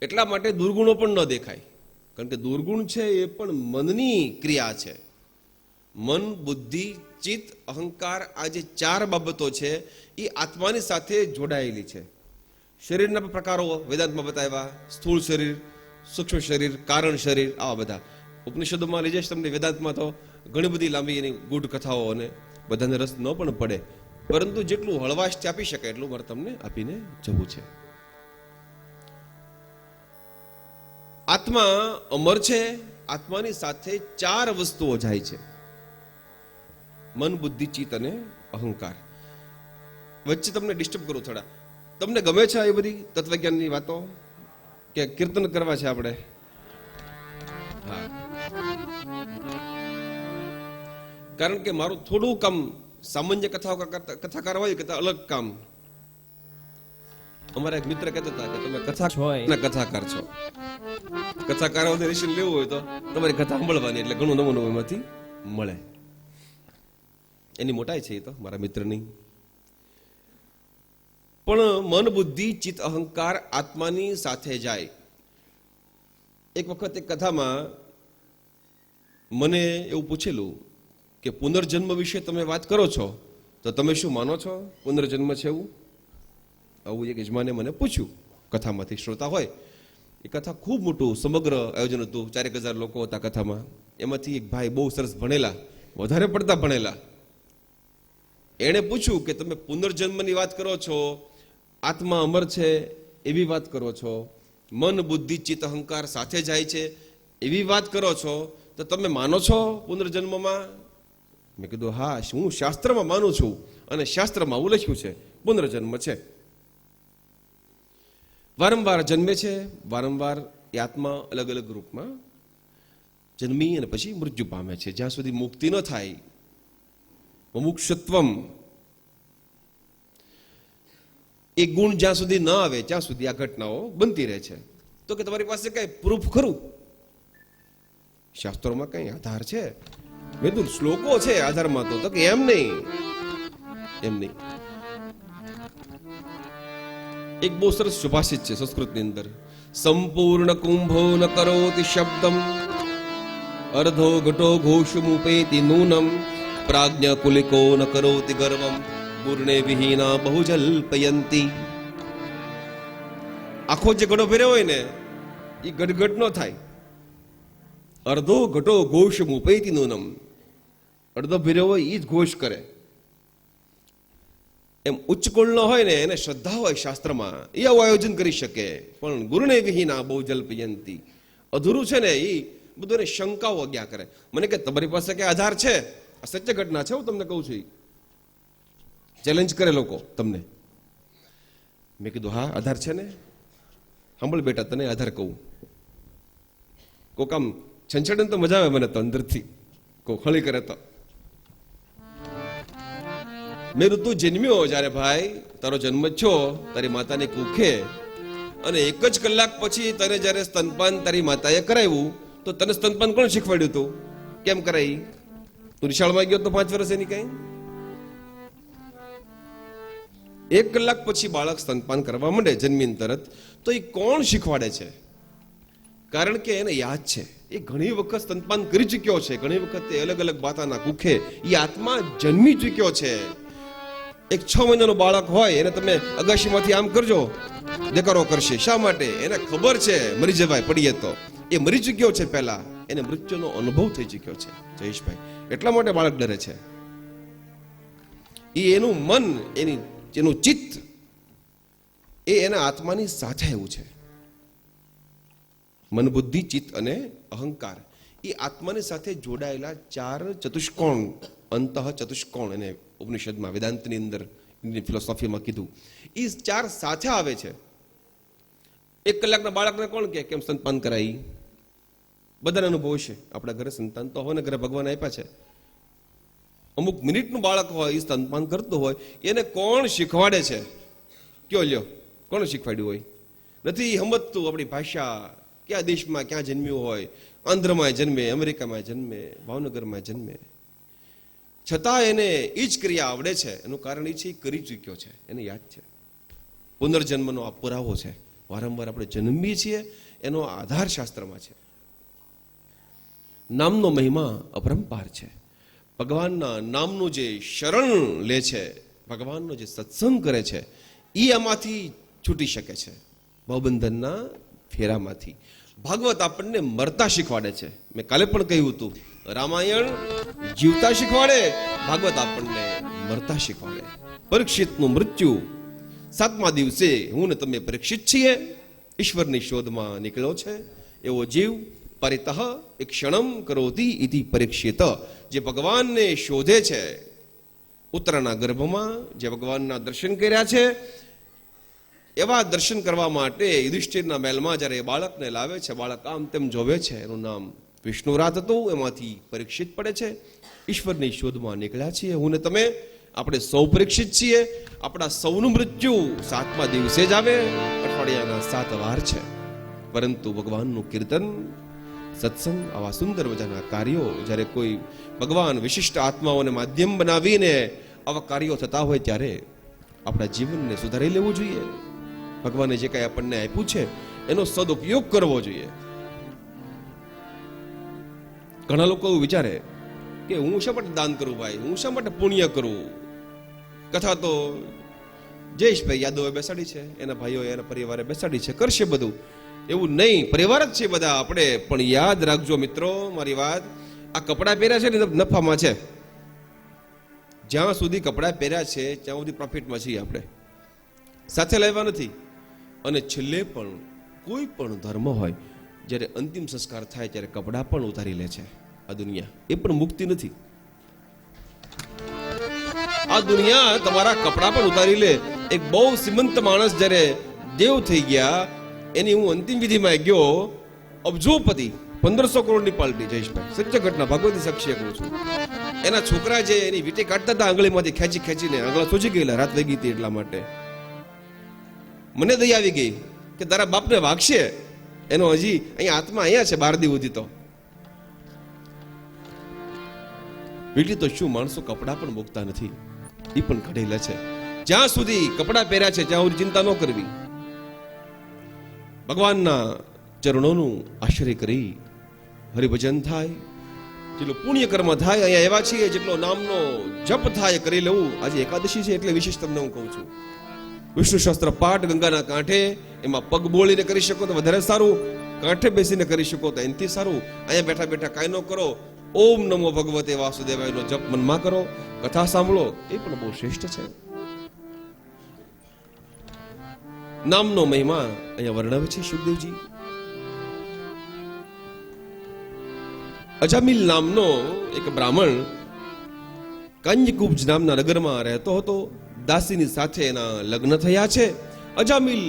એટલા માટે દુર્ગુણો પણ ન દેખાય. કારણ કે દુર્ગુણ છે એ પણ મનની ક્રિયા છે. મન, બુદ્ધિ, ચિત્ત, અહંકાર, આ જે 4 બાબતો છે એ આત્માની સાથે જોડાયેલી છે. શરીરના પ્રકારો વેદાંતમાં બતાવ્યા, સ્થૂળ શરીર, સૂક્ષ્મ શરીર, કારણ શરીર, આવા બધા. ઉપનિષદોમાં લઈ જઈશ તમને, વેદાંતમાં તો ઘણી બધી લાંબી એની ગૂઢ કથાઓ, અને બધાને રસ ન પણ પડે, પરંતુ જેટલું હળવાશથી આપી શકાય એટલું મારે તમને આપીને જવું છે. આત્મા અમર છે. આત્માની સાથે 4 વસ્તુઓ જાય છે: મન, બુદ્ધિ, ચિત્ત અને અહંકાર. વચ્ચે તમને ડિસ્ટર્બ કરું થોડા. તમને ગમે છે એ બધી તત્વજ્ઞાનની વાતો, કે કીર્તન કરવા છે આપણે? હા, કારણ કે મારું થોડું કામ સામાન્ય કથાકાર હોય કે અલગ કામ. અમારા એક મિત્ર કહેતા હતા કે તમે કથાકાર છો. કથાકારોને રિલેશન લેવું હોય તો તમારી કથા સાંભળવાની, એટલે ઘણું નવું નવું એમાંથી મળે. એની મોટાઈ છે એ તો મારા મિત્રની. પણ મન, બુદ્ધિ, ચિત્ત, અહંકાર આત્માની સાથે જાય. એક વખત એક કથામાં મને એવું પૂછેલું કે પુનર્જન્મ વિશે તમે વાત કરો છો તો તમે શું માનો છો પુનર્જન્મ છે એવું? આવું એક યજમાને મને પૂછ્યું. કથામાંથી શ્રોતા હોય. એ કથા ખૂબ મોટું સમગ્ર આયોજન હતું. 4,000 લોકો હતા કથામાં. એમાંથી એક ભાઈ બહુ સરસ ભણેલા, વધારે પડતા ભણેલા, એણે પૂછ્યું કે તમે પુનર્જન્મની વાત કરો છો, આત્મા અમર છે એવી વાત કરો છો, મન, બુદ્ધિ, ચિત્ત, અહંકાર સાથે જાય છે એવી વાત કરો છો, તો તમે માનો છો પુનર્જન્મમાં? મેં કીધું હા, હું શાસ્ત્રમાં માનું છું, અને શાસ્ત્રમાં આવું લખ્યું છે, પુનર્જન્મ છે. વારંવાર જન્મે છે, વારંવાર એ આત્મા અલગ અલગ રૂપમાં જન્મી અને પછી મૃત્યુ પામે છે. જ્યાં સુધી મુક્તિ ન થાય, મુમુક્ષત્વમ, એ ગુણ જ્યાં સુધી ન આવે ત્યાં સુધી આ ઘટનાઓ બનતી રહે છે. તો કે તમારી પાસે કઈ પ્રૂફ ખરું? શાસ્ત્રોમાં કઈ આધાર છે? મેં કીધું શ્લોકો છે આધારમાં. તો કે એમ નહીં. એક બહુ સરસ સુભાષિત છે સંસ્કૃતની અંદર: સંપૂર્ણ કુંભો ન કરોતિ શબ્દમ, અર્ધો ઘટો ઘોષમુપેતિ નૂનમ, પ્રાજ્ઞ કુલિકો ન કરોતિ ગર્વમ, પૂર્ણે વિહીના બહુજલ્પયંતી. આખો જે ઘડો ભર્યો હોય ને એ ગટગટ ન થાય. અર્ધો ઘટો ઘોષમુપેતિ નૂનમ, અડધો ભર્યો હોય એ જ ઘોષ કરે. એમ ઉચ્ચ કુળનો હોય ને એને શ્રદ્ધા હોય શાસ્ત્રમાં, એ આવું આયોજન કરી શકે. પણ ગુરુને વિહીના બહુજલ્પયંતી, અધૂરું છે ને એ બધું શંકાઓ અજ્ઞા કરે. મને કે તમારી પાસે કઈ આધાર છે? આ સત્ય ઘટના છે, હું તમને કહું છું. ચેલેન્જ કરે લોકો તમને. મેં કીધું હા, આધાર છે ને. સાંભળ બેટા, તને આધાર કહું. કોક આમ છંછેડે તો મજા આવે મને તો અંદરથી, કોક હળી કરે તો. મેં તું જન્મ્યો જ્યારે ભાઈ, તારો જન્મ છો તારી માતાની કુખે, અને 1 જ કલાક પછી તને જ્યારે સ્તનપાન તારી માતાએ કરાવ્યું, તો તને સ્તનપાન કોણ શીખવાડ્યું હતું? કેમ કરાવી? તું નિશાળમાં ગયો તો 5 વર્ષ એની કઈ? 1 કલાક પછી બાળક સ્તનપાન કરવા માંડે જન્મીને તરત, તો એ કોણ શીખવાડે છે? કારણ કે એને યાદ છે, એ ઘણી વખત સ્તનપાન કરી ચૂક્યો છે, ઘણી વખત અલગ અલગ માતાના કુખે એ આત્મા જન્મી ચૂક્યો છે. એક 6 મહિનાનું બાળક હોય એને તમે અગાશીમાંથી આમ કરજો, દેકારો કરશે. શા માટે? એને ખબર છે મરી જવાય પડીએ તો. એ મરી ચૂક્યો છે પહેલા. એને મૃત્યુનો અનુભવ થઈ ચૂક્યો છે જયેશભાઈ, એટલા માટે બાળક ડરે છે. એ એનું મન, એનું ચિત્ત એ એના આત્માની સાથે એવું છે. મન, બુદ્ધિ, ચિત્ત અને અહંકાર એ આત્માની સાથે જોડાયેલા ચાર ચતુષ્કોણ, અંતઃ ચતુષ્કોણ, એને ઉપનિષદમાં વેદાંતની અંદર ઇન્ડિયન ફિલોસોફીમાં કીધું. એ ચાર સાથે આવે છે. 1 કલાકના બાળકને કોણ કે કેમ સ્તનપાન કરાવી? બધાને અનુભવ છે. આપણા ઘરે સંતાન તો હોય ને, ઘરે ભગવાન આપ્યા છે. અમુક મિનિટનું બાળક હોય, એ સ્તનપાન કરતું હોય, એને કોણ શીખવાડે છે? કયો લ્યો, કોણ શીખવાડ્યું હોય? નથી સમજતું આપણી ભાષા, કયા દેશમાં ક્યાં જન્મ્યું હોય, આંધ્રમાં જન્મે, અમેરિકામાં જન્મે, ભાવનગરમાં જન્મે, છતાં એને એ જ ક્રિયા આવડે છે. એનું કારણ એ છે, એ કરી ચૂક્યો છે, એને યાદ છે. પુનર્જન્મનો આ પુરાવો છે. વારંવાર આપણે જન્મીએ છીએ, એનો આધાર શાસ્ત્રમાં છે. નામનો મહિમા અપરંપાર છે. ભગવાનના નામનું જે શરણ લે છે, ભગવાનનો જે સત્સંગ કરે છે, એ આમાંથી છૂટી શકે છે, ભવબંધનના ફેરામાંથી. ભાગવત આપણને મરતા શીખવાડે છે. મેં કાલે પણ કહ્યું હતું, રામાયણ જીવતા શીખવાડે, ભાગવત આપણને મરતા શીખવાડે. પરીક્ષિતનું મૃત્યુ 7મા દિવસે હું ને તમે પરીક્ષિત છીએ, ઈશ્વરની શોધમાં નીકળ્યો છે એવો જીવ. પરિતઃ ક્ષણમ કરોતિ ઇતિ પરીક્ષિત, જે ભગવાનને શોધે છે, ઉત્તરાના ગર્ભમાં જે ભગવાનના દર્શન કર્યા છે, એવા દર્શન કરવા માટે યુધિષ્ઠિરના મહેલમાં જ્યારે બાળકને લાવે છે, બાળક આમ તેમ જોવે છે, એનું નામ વિષ્ણુરાત હતું, એમાંથી પરીક્ષિત પડે છે. ઈશ્વરની શોધમાં નીકળ્યા છીએ હું ને તમે, આપણે સૌ પરીક્ષિત છીએ. આપણા સૌનું મૃત્યુ 7મા દિવસે જ આવે, અઠવાડિયાના 7 વાર છે. પરંતુ ભગવાનનું કીર્તન, સત્સંગ, આવા સુંદર મજાના કાર્યો, જ્યારે કોઈ ભગવાન વિશિષ્ટ આત્માઓને માધ્યમ બનાવીને આવા કાર્યો થતા હોય, ત્યારે આપણા જીવનને સુધારી લેવું જોઈએ. ભગવાને જે કાંઈ આપણને આપ્યું છે, એનો સદુપયોગ કરવો જોઈએ. ઘણા લોકો એવું વિચારે કે હું શા માટે દાન કરું ભાઈ, હું શા માટે પુણ્ય કરું? કથા તો જયેશભાઈ યાદવે બેસાડી છે, એના ભાઈઓ એના પરિવારે બેસાડી છે, કરશે બધું. એવું નહીં, પરિવાર જ છે બધા આપણે. પણ યાદ રાખજો મિત્રો, મારી વાત, આ કપડાં પહેર્યા છે ને નફામાં છે. જ્યાં સુધી કપડાં પહેર્યા છે ત્યાં સુધી પ્રોફિટમાં છીએ આપણે, સાથે લાવ્યા નથી. અને છેલ્લે પણ કોઈ પણ ધર્મ હોય, જ્યારે અંતિમ સંસ્કાર થાય ત્યારે કપડાં પણ ઉતારી લે છે આ દુનિયા. એ પણ મુક્તિ નથી. આ દુનિયા તમારા કપડાં પણ ઉતારી લે. એક બહુ શ્રીમંત માણસ જ્યારે દેવ થઈ ગયા, એની હું અંતિમ વિધિમાં ગયો, અબજોપતિ, 1500 કરોડની પાર્ટી, જયેશભાઈ, સત્ય ઘટના, ભગવતી સાક્ષી કહું છું. એના છોકરા જે એની વીંટી કાઢતા હતા આંગળીમાંથી ખેંચીને, આંગળા સોજી ગયેલા, રાત વહી ગઈ હતી એટલા માટે. મને દઈ આવી ગઈ કે તારા બાપને વાગશે, એનો હજી અહીંયા આત્મા અહીંયા છે 12 દી સુધી. તો વીંટી તો શું, માણસો કપડા પણ મૂકતા નથી, એ પણ કાઢેલા છે. જ્યાં સુધી કપડા પહેર્યા છે ત્યાં સુધી ચિંતા ન કરવી. ભગવાનના ચરણોનું આશ્રય કરી હરિભજન થાય, જેટલું પુણ્ય કર્મ થાય. અહીંયા એવા છીએ જેટલો નામનો જપ થાય કરી લેવું. આજે એકાદશી છે એટલે વિશેષ તમને હું કહું છું. વિષ્ણુ શાસ્ત્ર પાઠ ગંગાના કાંઠે, એમાં પગ બોલીને કરી શકો તો વધારે સારું, કાંઠે બેસીને કરી શકો તો એનાથી સારું. અહીંયા બેઠા બેઠા કાંઈ ન કરો, ઓમ નમો ભગવતે વાસુદેવાયનો જપ મનમાં કરો, કથા સાંભળો, એ પણ બહુ શ્રેષ્ઠ છે. નામનો મહિમા અહીંયા વર્ણવે છે સુખદેવજી. અજામિલ નામનો એક બ્રાહ્મણ કાંજકુબ્જ નામના નગરમાં રહેતો હતો. દાસીની સાથે એના લગ્ન થયા છે. અજામિલ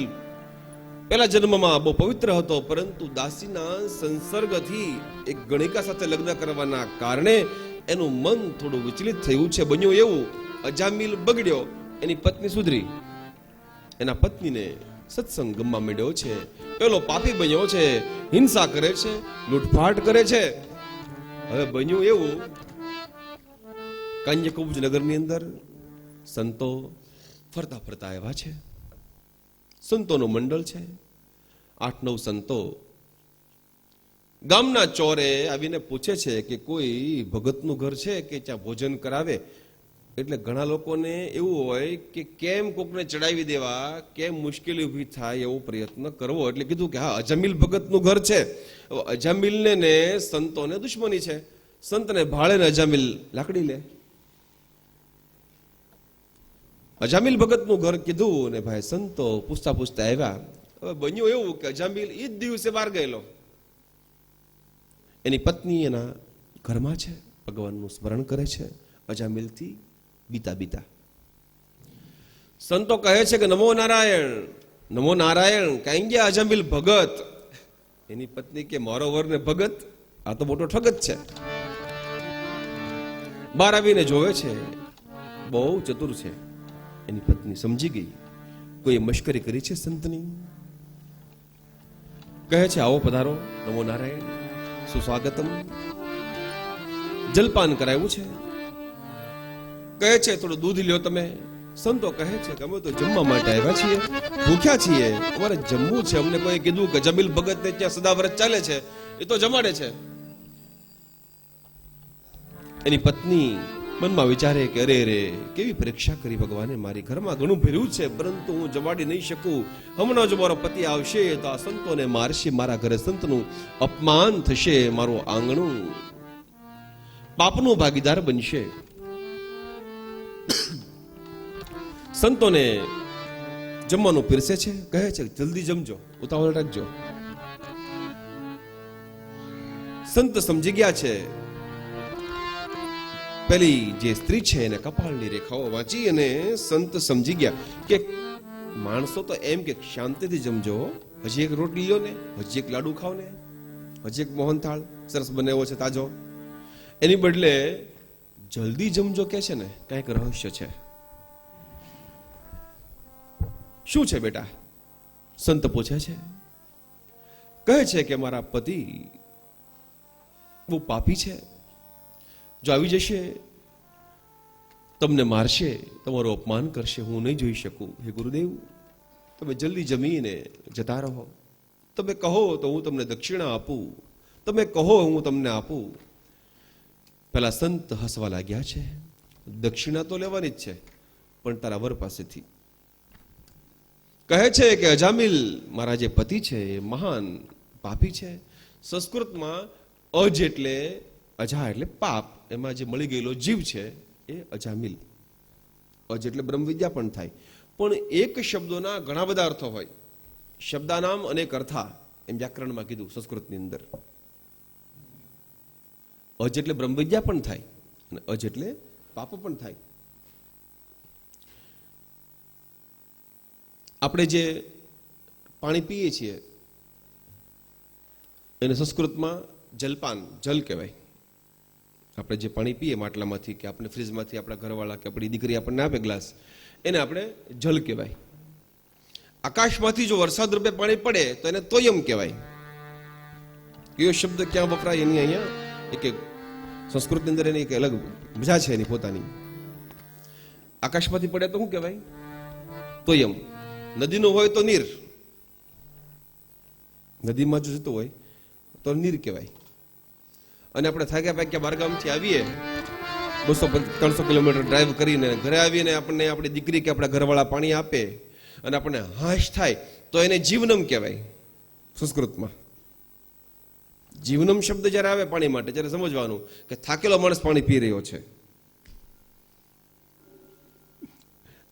પહેલા જન્મમાં બહુ પવિત્ર હતો, પરંતુ દાસીના સંસર્ગથી એક ગણિકા સાથે લગ્ન કરવાના કારણે એનું મન થોડું વિચલિત થયું છે. બન્યું એવું, અજામિલ બગડ્યો, એની પત્ની સુધરી. એના પત્નીને સત્સંગ ગમવા માંડ્યો છે. પેલો પાપી બન્યો છે, હિંસા કરે છે, લૂંટફાટ કરે છે. હવે બન્યું એવું, કાંજકુબ્જ નગરની અંદર સંતો ફરતા ફરતા આવ્યા છે. સંતોનું મંડળ છે, 8-9 સંતો. ગામના ચોરે આવીને પૂછે છે કે કોઈ ભગતનું ઘર છે કે ત્યાં ભોજન કરાવે. એટલે ઘણા લોકોને એવું હોય કે કેમ કોકને ચડાવી દેવા, કેમ મુશ્કેલી ઊભી થાય એવો પ્રયત્ન કરવો. એટલે કીધું કે હા, અજામિલ ભગતનું ઘર છે. અજામિલને ને સંતોને દુશ્મની છે. સંતને ભાળે ને અજામિલ લાકડી લે. અજામિલ ભગતનું ઘર કીધું ને ભાઈ સંતો પૂછતા પૂછતા આવ્યા. હવે બન્યું એવું કે અજામિલ એ જ દિવસે બહાર ગયેલો. એની પત્ની એના ઘરમાં છે, ભગવાનનું સ્મરણ કરે છે, અજામિલથી બીતા બીતા. સંતો કહે છે કે નમો નારાયણ, નમો નારાયણ, કઈ ગયા અજામિલ ભગત? એની પત્ની કે મારો વર ને ભગત, આ તો મોટો ઠગ જ છે. બહાર આવીને જોવે છે, બહુ ચતુર છે. એની પત્ની સમજી ગઈ કોઈ મશ્કરી કરી છે સંતની. કહે છે આવો પધારો, નમો નારાયણ, સુસ્વાગતમ. જલપાન કરાવ્યું છે. કહે છે થોડું દૂધ લ્યો તમે. સંતો કહે છે કે અમે તો જમવા માટે આવ્યા છીએ, ભૂખ્યા છીએ, અમારે જમવું છે. અમને કોઈ કીધું કે જમીલ ભગત ને ત્યાં સદાવ્રત ચાલે છે, એ તો જમાડે છે. એની પત્ની મનમાં વિચારે કે અરે રે, કેવી પરીક્ષા કરી ભગવાને મારી. ઘરમાં ઘણું ભર્યું છે, પરંતુ હું જમાડી નહીં શકું. હમણાં જો મારો પતિ આવશે તો આ સંતોને મારશે, મારા ઘરે સંતનું અપમાન થશે, મારું આંગણું પાપનું ભાગીદાર બનશે. સંતોને જમવાનું પીરસે છે. કહે છે જલ્દી જમજો, ઉતાવળ રાખજો. સંત સમજી ગયા છે. પેલી જે સ્ત્રી છે એને કપાળની રેખાઓ વાંચી અને સંત સમજી ગયા કે માણસો તો એમ કે શાંતિથી જમજો, હજી એક રોટલી લ્યો ને, હજી એક લાડુ ખાઓ ને, હજી એક મોહનથાળ સરસ બનાવ્યો છે તાજો. એની બદલે જલ્દી જમજો કે છે ને, કંઈક રહસ્ય છે. શું છે બેટા? સંત પૂછે છે. કહે છે કે મારા પતિ બહુ પાપી છે. જો આવી જશે તમને મારશે, તમારું અપમાન કરશે, હું નહીં જોઈ શકું. હે ગુરુદેવ, તમે જલ્દી જમીને જતા રહો. તમે કહો તો હું તમને દક્ષિણા આપું, તમે કહો હું તમને આપું. પેલા સંત હસવા લાગ્યા છે. દક્ષિણા તો લેવાની જ છે, પણ તારા વર પાસેથી. કહે છે કે અજામિલ, મારા જે પતિ છે એ મહાન પાપી છે. સંસ્કૃતમાં અજ એટલે અજા એટલે પાપ, એમાં જે મળી ગયેલો જીવ છે એ અજામિલ. અજ એટલે બ્રહ્મવિદ્યા પણ થાય, પણ એક શબ્દોના ઘણા બધા અર્થો હોય. શબ્દાનામ અનેક અર્થા, એમ વ્યાકરણમાં કીધું સંસ્કૃતની અંદર. અજ એટલે બ્રહ્મવિદ્યા પણ થાય અને અજ એટલે પાપ પણ થાય. આપણે જે પાણી પીએ છીએ એને સંસ્કૃતમાં જલપાન, જલ કહેવાય. આપણે જે પાણી પીએ માટલામાંથી કે આપણે ફ્રીજમાંથી, આપણા ઘરવાળા કે આપણી દીકરી આપણને આપે ગ્લાસ, એને આપણે જલ કહેવાય. આકાશમાંથી જો વરસાદ રૂપે પાણી પડે તો એને તોયમ કહેવાય. કયો શબ્દ ક્યાં વપરાય એની અહીંયા એક સંસ્કૃતની અંદર એની એક અલગ મજા છે એની પોતાની. આકાશમાંથી પડે તો શું કહેવાય? તોયમ. નદીનું હોય તો નીર, નદીમાં જો જતું હોય તો નીર કહેવાય. અને આપણે થાક્યા પાક્યા બારગામથી આવીએ 200-300 કિલોમીટર ડ્રાઈવ કરીને ઘરે આવીને આપણને આપણી દીકરી કે આપણા ઘરવાળા પાણી આપે અને આપણને હાશ થાય તો એને જીવનમ કહેવાય સંસ્કૃતમાં. જીવનમ શબ્દ જ્યારે આવે પાણી માટે, ત્યારે સમજવાનું કે થાકેલો માણસ પાણી પી રહ્યો છે.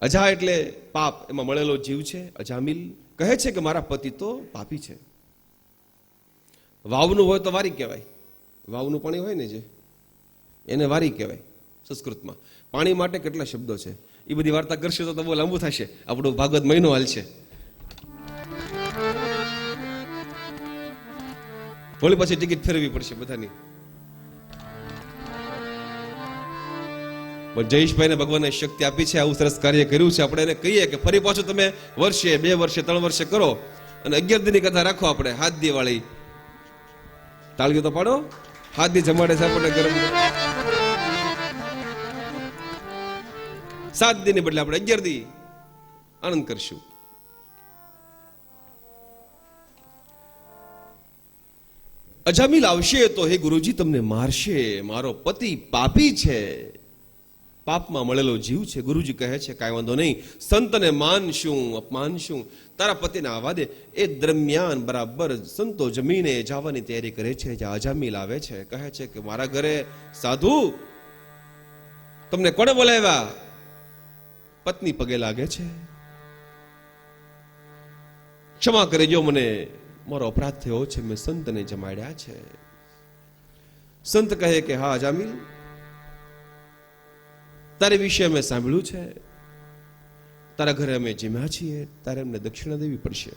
અજા એટલે પાપ, એમાં મળેલો જીવ છે અજામિલ. કહે છે કે મારા પતિ તો પાપી છે. વાવનું હોય તો વારી કહેવાય. વાવનું પાણી હોય ને જે, એને વારી કહેવાય સંસ્કૃતમાં. પાણી માટે કેટલા શબ્દો છે, એ બધી વાર્તા કરશે તો બહુ લાંબુ થશે. આપણો ભાગવત મહિનો હાલશે. વળી પછી ટિકિટ ફેરવી પડશે બધાની. પણ જયેશભાઈને ભગવાને શક્તિ આપી છે, આવું સરસ કાર્ય કર્યું છે. આપણે એને કહીએ કે ફરી પાછું તમે વર્ષે, 2 વર્ષે, 3 વર્ષે કરો અને 11 દિનની કથા રાખો. આપણે 7 દી વાળી તાળીઓ તો પાડો. 7 દી જમાડે છે આપણને ગરમ. 7 દિનની બદલે આપણે 11 દી આનંદ કરશું. અજામિલ આવશે તો હે ગુરુજી તમને મારશે, મારો પતિ પાપી છે. પાપમાં મળેલો જીવ છે. ગુરુજી કહે છે કાંઈ વાંધો નહીં, સંતને માન શું અપમાન શું, તારા પતિને આવવા દે. એ દરમિયાન બરાબર સંતો જમીને જવાની તૈયારી કરે છે. જ્યાં અજામિલ આવે છે, કહે છે કે મારા ઘરે સાધુ તમને કોણે બોલાવ્યા? પત્ની પગે લાગે છે, ક્ષમા કરજો મને, મારો અપરાધ થયો છે, મેં સંતને જમાડ્યા છે. સંત કહે કે હા અજામિલ, તારે વિશે અમે સાંભળ્યું છે, તારા ઘરે અમે જમ્યા છીએ, તારે અમને દક્ષિણા દેવી પડશે.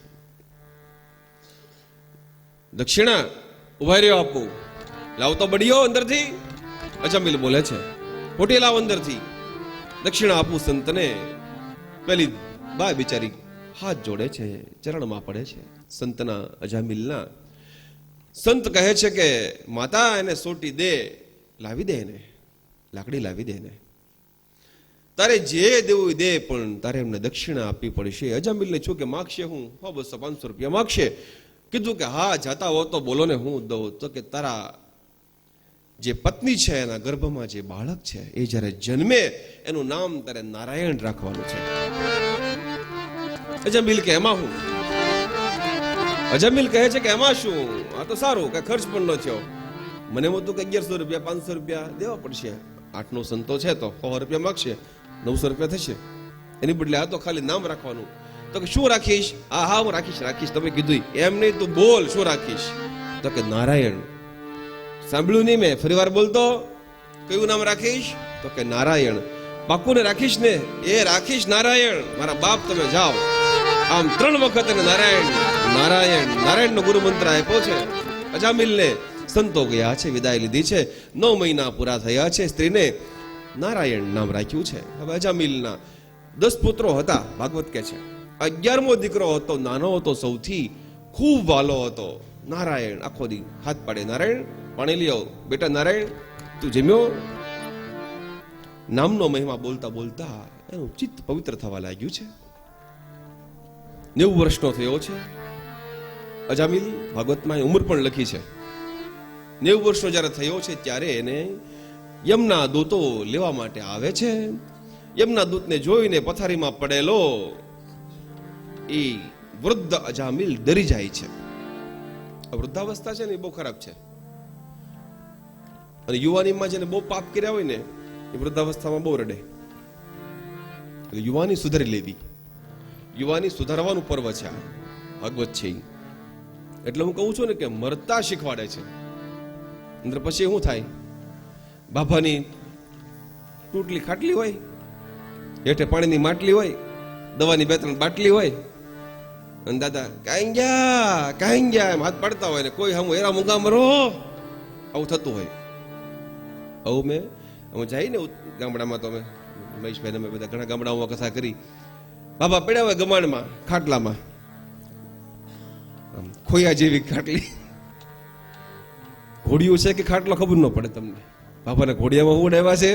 દક્ષિણા? ઉભા રહ્યો આપું, લાવતો બળિયો અંદરથી. અજામિલ બોલે છે પોટી લાવ અંદરથી, દક્ષિણા આપું સંતને. પેલી બા બિચારી હાથ જોડે છે, ચરણમાં પડે છે સંતના, અજામિલના. સંત કહે છે કે માતા એને સોટી દે, લાવી દે એને, લાકડી લાવી દે એને, તારે જે દેવું દે, પણ તારે એમને દક્ષિણા આપવી પડશે. અજામિલને છું કે માગશે હું 100, 200, 500 રૂપિયા માગશે. કીધું કે હા જાતા હો તો બોલો ને, હું દઉં. તો કે તારા જે પત્ની છે એના ગર્ભમાં જે બાળક છે એ જ્યારે જન્મે એનું નામ તારે નારાયણ રાખવાનું છે. અજામિલ કે એમાં હું? અજામિલ કહે છે કે એમાં શું, આ તો સારું કે ખર્ચ પણ ન થયો. મને એમ હતું કે 1100 રૂપિયા 500 રૂપિયા દેવા પડશે. 8-9 સંતો છે તો 100 રૂપિયા માગશે, 900 રૂપિયા થશે. એની બદલે આ તો ખાલી નામ રાખવાનું. તો કે શું રાખીશ? હા હું રાખીશ. તમે કીધું એમ નહીં, તું બોલ શું રાખીશ? તો કે નારાયણ. સાંભળ્યું નહીં મેં? ફરી વાર બોલતો. કયું નામ રાખીશ? તો કે નારાયણ. પાકું ને રાખીશ ને? એ રાખીશ નારાયણ. મારા બાપ તમે જાઓ. આમ 3 વખત એને નારાયણ નો ગુરુ મંત્ર આપ્યો છે. અજામિલને સંતો ગયા છે, વિદાય લીધી છે. 9 મહિના પૂરા થયા છે. સ્ત્રીને નારાયણ નામ રાખ્યું છે. હવે અજામિલના 10 પુત્રો હતા. ભાગવત કે છે 11મો દીકરો હતો, નાનો હતો, સૌથી ખૂબ વાલો હતો. નારાયણ આખો દી હાથ પાડે, નારાયણ પાણી લ્યો, બેટા નારાયણ તું જમ્યો? નામનો મહિમા બોલતા બોલતા એનું ચિત્ત પવિત્ર થવા લાગ્યું છે. 90 વર્ષનો થયો છે અજામિલ. ભાગવતમાં ઉંમર પણ લખી છે. 90 વર્ષનો જ્યારે થયો છે ત્યારે એને યમના દૂતો લેવા માટે આવે છે. યમના દૂતને જોઈને પથારીમાં પડેલો એ વૃદ્ધ અજામિલ ડરી જાય છે. વૃદ્ધાવસ્થા છે ને એ બહુ ખરાબ છે. અને યુવાનીમાં જેને બહુ પાપ કર્યા હોય ને એ વૃદ્ધાવસ્થામાં બહુ રડે. એટલે યુવાની સુધારી લેવી, યુવાની સુધારવાનું પર્વ છે આ ભાગવત છે. એટલે હું કહું છું ને કે મરતા શીખવાડે છે. અંદર પછી શું થાય? બાભાની તૂટલી ખાટલી હોય, હેઠે પાણીની માટલી હોય, દવાની 2-3 બાટલી હોય, અને દાદા કાંઈ ગયા એમ હાથ પાડતા હોય ને કોઈ હમ એરા મૂંગા મરો, આવું થતું હોય. આવું અમે જાય ને ગામડામાં, તો અમે મહેશભાઈ અમે બધા ઘણા ગામડાઓમાં કથા કરી. બાબા પડ્યા હોય ગમાણમાં, ખાટલામાં, ખોયા જેવી ખાટલી. ઘોડિયું છે કે ખાટલો ખબર ન પડે તમને. બાબાને ઘોડિયામાં હું ઉડાવ્યા છે.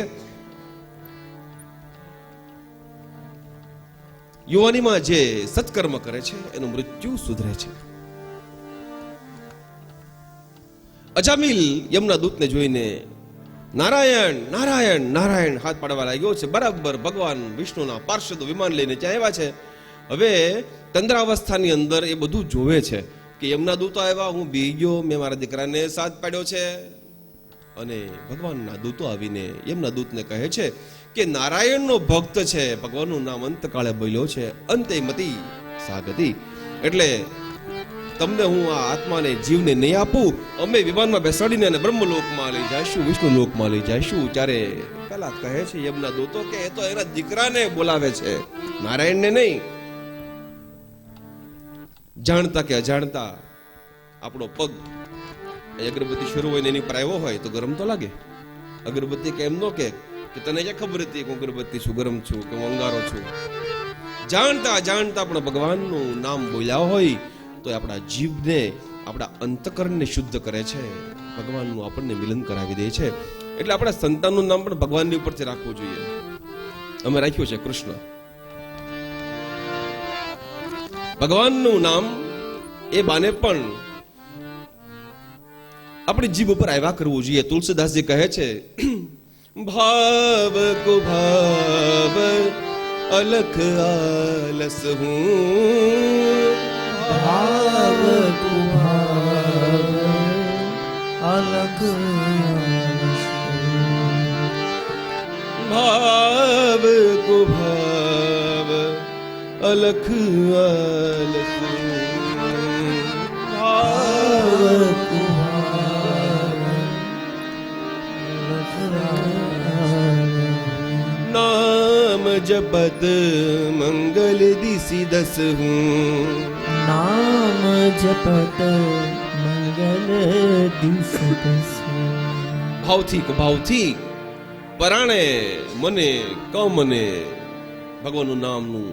યુવાનીમાં જે સત્કર્મ કરે છે એનું મૃત્યુ સુધરે છે. અજામિલ યમના દૂતને જોઈને નારાયણ હાથ પાડવા લાગ્યો છે. બરાબર ભગવાન વિષ્ણુના પાર્ષદો વિમાન લઈને ત્યાં આવ્યા છે. હવે તંદ્રાવસ્થાની અંદર એ બધું જોવે છે કે યમના દૂતો આવ્યા, હું બી ગયો, મેં મારા દીકરાને સાથ પાડ્યો છે. અને ભગવાનના દૂતો આવીને યમના દૂતને કહે છે કે નારાયણનો ભક્ત છે, ભગવાનનું નામ અંતકાળે બોલ્યો છે, અંતે મતી સાગતી. એટલે તમને હું આ આત્માને જીવને નહીં આપું, અમે વિમાનમાં બેસાડીને અને બ્રહ્મલોકમાં લઈ જઈશું, વિષ્ણુ લોકમાં લઈ જઈશું. ત્યારે પેલા કહે છે યમના દૂતો કે એ તો એના દીકરાને બોલાવે છે, નારાયણને નહીં. જાણતા કે અજાણતા આપણો પગ અગરબત્તી શરૂ હોય ને એની પર આવ્યો હોય તો ગરમ તો લાગે. અગરબત્તી કે એમ નો કે તને ક્યાં ખબર હતી કે હું અગરબત્તી છું, ગરમ છું કે હું અંગારો છું. જાણતા પણ ભગવાનનું નામ બોલ્યા હોય તો આપણા જીવને, આપણા અંતકરણને શુદ્ધ કરે છે, ભગવાનનું આપણને મિલન કરાવી દે છે. એટલે આપણા સંતાનનું નામ પણ ભગવાનની ઉપરથી રાખવું જોઈએ. અમે રાખ્યું છે કૃષ્ણ. ભગવાનનું નામ એ બાને પણ આપણી જીભ ઉપર આવ્યા કરવું જોઈએ. તુલસીદાસજી કહે છે ભાવ કુભાવ અલખ આલસ હું, ભાવ કુભાવ અલખ ભાવ કુભાવ અલખ આલસ ભાવ નામ જપત મંગલ દિશી દસ હું, નામ જપત મંગલ દિશ દસ ભાવથી ભાવથી પરાણે મને મને ભગવાનનું નામનું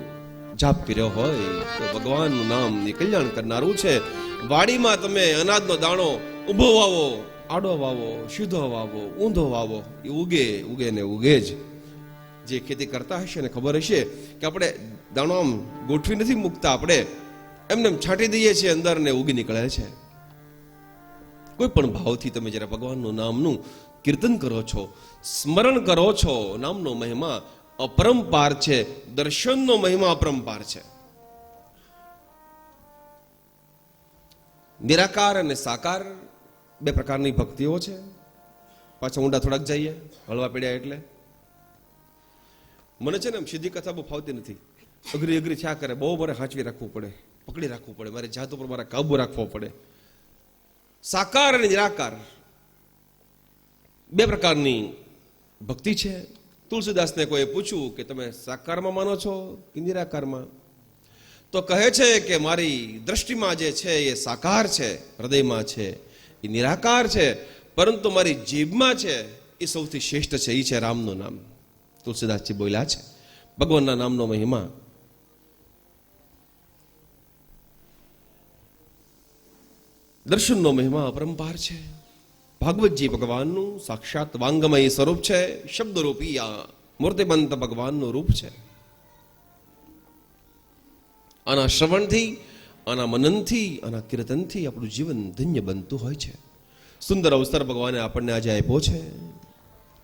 જાપ કર્યો હોય તો ભગવાનનું નામ એ કલ્યાણ કરનારું છે. વાડીમાં તમે અનાજનો દાણો ઊભો વાવો, આડો વાવો, સીધો વાવો, ઊંધો વાવો, એ ઉગે ને ઉગે જ. જે ખેતી કરતા હશે ને ખબર હશે કે આપણે દાણો આમ ગોઠવી નથી મૂકતા, આપણે એમને છાંટી દઈએ છીએ અંદર ને ઉગી નીકળે છે. કોઈ પણ ભાવથી તમે જ્યારે ભગવાનનું નામનું કીર્તન કરો છો, સ્મરણ કરો છો, નામનો મહિમા અપરંપાર છે, દર્શનનો મહિમા અપરંપાર છે. નિરાકાર અને સાકાર બે પ્રકારની ભક્તિઓ છે. પાછા ઊંડા થોડાક જઈએ, હળવા પડ્યા એટલે મને છે ને એમ સીધી કથા બહુ ફાવતી નથી. અઘરી થયા કરે, બહુ મારે હાંચવી રાખવું પડે, પકડી રાખવું પડે, મારી જાત ઉપર મારા કાબુ રાખવો પડે. સાકાર અને નિરાકાર બે પ્રકારની ભક્તિ છે. તુલસીદાસને કોઈ પૂછ્યું કે તમે સાકારમાં માનો છો કે નિરાકારમાં? તો કહે છે કે મારી દ્રષ્ટિમાં જે છે એ સાકાર છે, હૃદયમાં છે એ નિરાકાર છે, પરંતુ મારી જીભમાં છે એ સૌથી શ્રેષ્ઠ છે, એ છે રામનું નામ. તુલસીદાસજી બોલ્યા છે ભગવાનના નામનો મહિમા. દર્શનનો મહિમા અપરંપાર છે. ભાગવતજી ભગવાનનું સાક્ષાત વાંગમય સ્વરૂપ છે, શબ્દરૂપી આ મૂર્તિબંત ભગવાનનું રૂપ છે. આના શ્રવણથી, આના મનનથી, આના કીર્તનથી આપણું જીવન ધન્ય બનતું હોય છે. સુંદર અવસર ભગવાને આપણને આજે આપ્યો છે.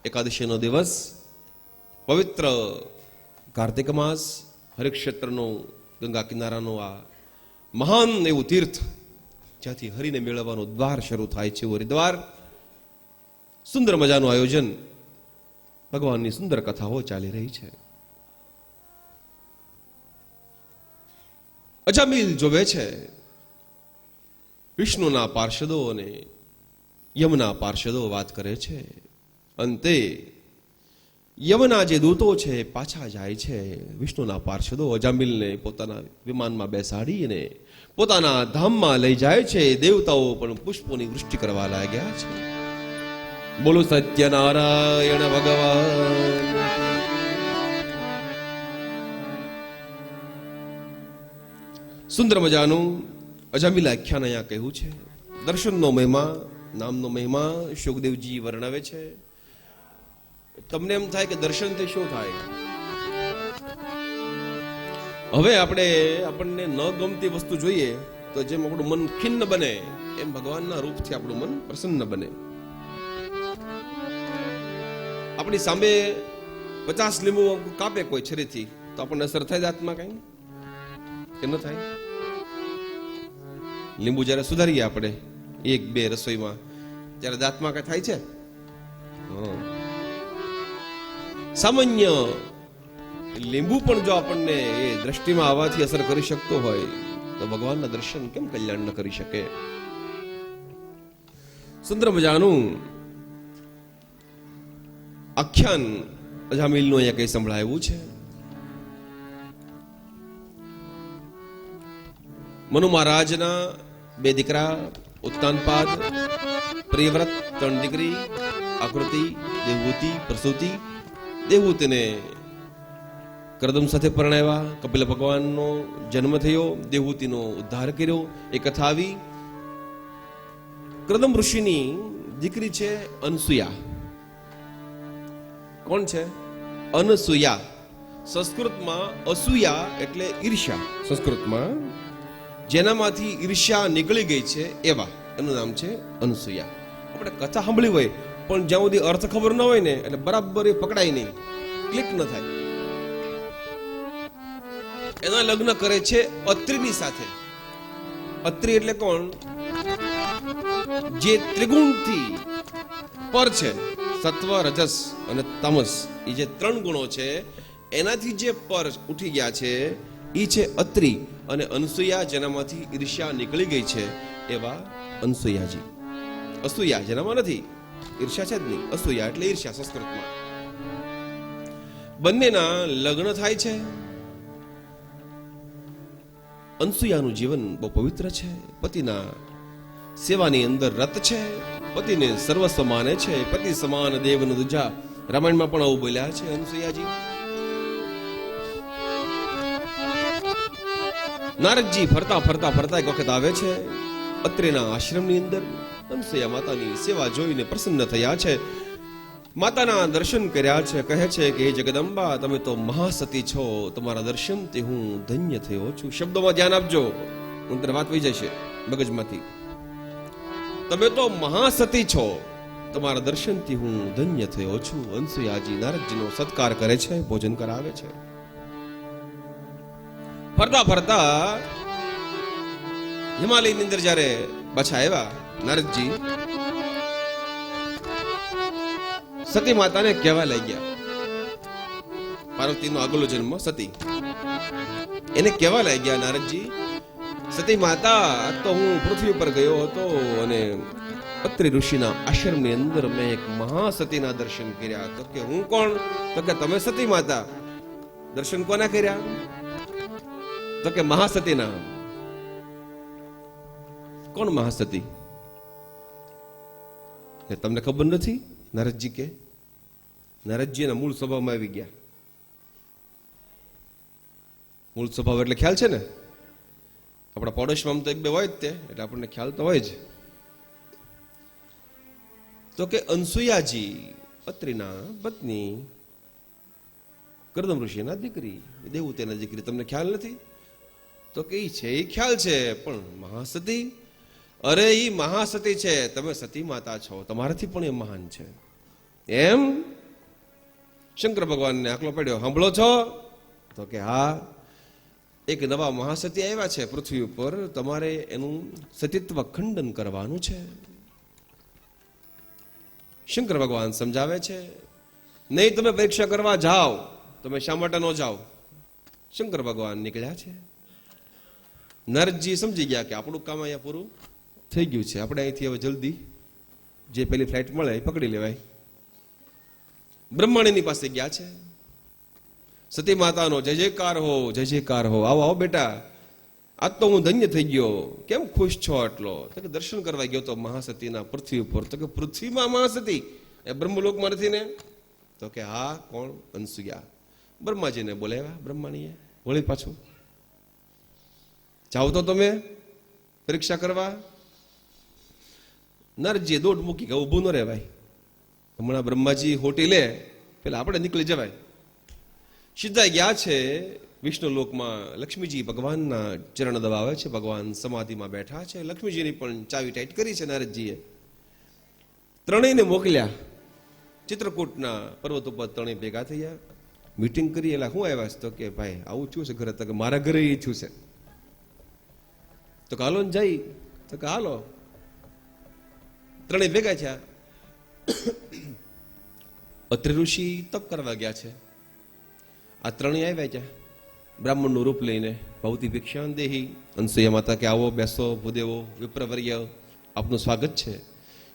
એકાદશીનો દિવસ, પવિત્ર કાર્તિક માસ, હરિક્ષેત્રનો ગંગા કિનારાનો આ મહાન એવું તીર્થ, જ્યાંથી હરિને મેળવવાનો દ્વાર શરૂ થાય છે, હરિદ્વાર. સુંદર મજાનું આયોજન, ભગવાનની સુંદર કથાઓ ચાલી રહી છે. અજામિલ જોવે છે વિષ્ણુના પાર્ષદો અને યમના પાર્ષદો વાત કરે છે. અંતે યમના જે દૂતો છે પાછા જાય છે. વિષ્ણુના પાર્ષદો અજામિલને પોતાના વિમાનમાં બેસાડીને પોતાના ધામમાં લઈ જાય છે. દેવતાઓ પણ પુષ્પોની વૃષ્ટિ કરવા લાગ્યા છે. બોલો સત્યનારાયણ ભગવાન. સુંદર મજાનું અજામિલ આખ્યાન અહીંયા કહ્યું છે. દર્શનનો મહિમા, નામનો મહિમા શુકદેવજી વર્ણવે છે. તમને એમ થાય કે દર્શનથી શું થાય? હવે આપણને ન ગમતી વસ્તુ જોઈએ તો જેમ આપણું મન ખિન્ન બને, એમ ભગવાનના રૂપથી આપણું મન પ્રસન્ન બને. આપણી સામે 50 લીંબુ કાપે કોઈ છરીથી, તો આપણને અસર થાય દાંતમાં કઈ કે ન થાય? લીંબુ જયારે સુધારીએ આપણે 1-2 રસોઈમાં, ત્યારે દાંતમાં કઈ થાય છે? સામાન્ય લીંબુ પણ જો આપણને એ દ્રષ્ટિમાં આવવાથી અસર કરી શકતો હોય તો ભગવાનના દર્શન કેમ કલ્યાણ ન કરી શકે? સુંદર મજાનું આખ્યાન અજામિલનું અહીંયા કઈ સંભળાયું છે. મનુ મહારાજના 2 દીકરા, ઉત્તાનપાદ, પ્રિયવ્રત, 3 દીકરી, આકૃતિ, દેવહૂતિ, પ્રસૂતિ. દેવહૂતિને કરદમ સાથે પરણાવ્યા. કપિલ ભગવાનનો જન્મ થયો, દેવહૂતિનો ઉદ્ધાર કર્યો. એ કથા આવી. કરદમ ઋષિની દીકરી છે અનસુયા. કોણ છે? અનસુયા. સંસ્કૃતમાં અસૂયા એટલે ઈર્ષ્યા. સંસ્કૃતમાં જેનામાંથી ઈર્ષ્યા નીકળી ગઈ છે એવા એનું નામ છે અનસુયા. આપણે કથા સાંભળી હોય પણ જ્યાં સુધી અર્થ ખબર ન હોય ને એટલે બરાબર એ પકડાય નહીં, ક્લિક ન થાય. એના લગ્ન કરે છે અત્રિની સાથે. અત્રિ એટલે કોણ? જે ત્રિગુણથી પર છે, સત્વ, રજસ અને તમસ, એ જે 3 ગુણો છે એનાથી જે પર ઉઠી ગયા છે એ છે અત્રિ. અને અનસુયા જેનામાંથી ઈર્ષ્યા નીકળી ગઈ છે એવા અનસુયાજી. અસૂયા જેનામાં નથી, ઈર્ષ્યા છે જ નહીં. અસૂયા એટલે ઈર્ષ્યા સંસ્કૃતમાં. બંનેના લગ્ન થાય છે. અનસુયાનું જીવન બહુ પવિત્ર છે, પતિના સેવાની અંદર રત છે, પતિને સર્વસ્વ માને છે. પતિ સમાન દેવન દુજા, રામાયણમાં પણ આવું બોલ્યા છે અનસુયાજી. નારદજી ફરતા ફરતા ફરતા એક વખત આવે છે અત્રિના આશ્રમની અંદર. અનસુયા માતાની સેવા જોઈને પ્રસન્ન થયા છે, માતાના દર્શન કર્યા છે. કહે છે કે હે જગદંબા, તમે તો મહાસતી છો, તમારા દર્શનથી હું ધન્ય થયો છું. શબ્દોમાં ધ્યાન આપજો, અંદર વાત વહી જશે મગજમાંથી. તમે તો મહાસતી છો, તમારા દર્શનથી હું ધન્ય થયો છું. અનસુયાજી નારદજીનો સત્કાર કરે છે, ભોજન કરાવે છે. ફરતા ફરતા હિમાલયની અંદર જ્યારે પાછા આવ્યા નારદજી, સતી માતાને કહેવા લાગ્યા. પાર્વતીનો આગલો જન્મ સતી. એને કહેવા લાગ્યા નારદજી, સતી માતા, તો હું પૃથ્વી પર ગયો હતો અને અત્રિ ઋષિના આશ્રમની અંદર મેં એક મહાસતીના દર્શન કર્યા. તો કે હું કોણ? તો કે તમે સતી માતા. દર્શન કોના કર્યા? તો કે મહાસતીના. કોણ મહાસતી? તમને ખબર નથી? નારદજી કે નારદજી એના મૂળ સ્વભાવમાં આવી ગયા. મૂળ સ્વભાવ એટલે ખ્યાલ છે ને, આપણા પડોશમાં તો 1-2 હોય જ તે, એટલે આપણને ખ્યાલ તો હોય જ. તો કે અનસુયાજી અત્રિના પત્ની, કરદમ ઋષિના દીકરી, દેવહૂતિના દીકરી. તમને ખ્યાલ નથી? તો કે એ છે, એ ખ્યાલ છે, પણ મહાસતી, અરે એ મહાસતી છે, તમે સતી માતા છો, તમારાથી પણ એ મહાન છે. એમ શંકર ભગવાનને આકલો પડ્યો, સાંભળો છો? તો કે હા, એક નવા મહાસતી આવ્યા છે પૃથ્વી ઉપર, તમારે એનું સતીત્વ ખંડન કરવાનું છે. શંકર ભગવાન સમજાવે છે, નહીં તમે પરીક્ષા કરવા જાઓ. તમે શા માટે ન જાઓ? શંકર ભગવાન નીકળ્યા છે. નારદજી સમજી ગયા કે આપણું કામ અહીંયા પૂરું થઈ ગયું છે, આપણે અહીંથી હવે જલ્દી જે પેલી ફ્લાઇટ મળે એ પકડી લેવાય. બ્રહ્માણીની પાસે ગયા છે. સતી માતાનો જય જયકાર હો, જય જયકાર હો. આવો આવો બેટા, આજ તો હું ધન્ય થઈ ગયો. કેમ ખુશ છો આટલો? તો કે દર્શન કરવા ગયો તો મહાસતીના પૃથ્વી ઉપર. તો કે પૃથ્વીમાં મહાસતી એ બ્રહ્મલોકમાં નથી ને? તો કે હા. કોણ? અનસુયા. બ્રહ્માજીને બોલાવ્યા બ્રહ્માણીએ. વળી પાછું જાઓ તો તમે પરીક્ષા કરવા. નારદજીએ દોડ મૂકી કે ઊભું ન રહેવાય, હમણાં બ્રહ્માજી હોટી લે પેલા આપણે નીકળી જવાય. સીધા ગયા છે વિષ્ણુ લોકમાં. લક્ષ્મીજી ભગવાનના ચરણ દબાવે છે, ભગવાન સમાધિમાં બેઠા છે. લક્ષ્મીજીની પણ ચાવી ટાઈટ કરી છે નારદજીએ. ત્રણેયને મોકલ્યા ચિત્રકૂટના પર્વત ઉપર. ત્રણેય ભેગા થયા, મીટિંગ કરી. એટલે શું આવ્યા છે? તો કે ભાઈ આવું છું છે ઘરે. તો કે મારા ઘરે એ છું છે. તો કે હાલો ને જઈ. તો કે હાલો. ત્રણેય ભેગા થયા. અત્રિ ઋષિ તપ કરવા ગયા છે. આ ત્રણેય આવ્યા ત્યાં બ્રાહ્મણનું રૂપ લઈને. ભવતી ભિક્ષાન દેહી. અનસુયા માતા કે આવો, બેસો ભૂદેવો, વિપ્રવર્ય, આપનું સ્વાગત છે.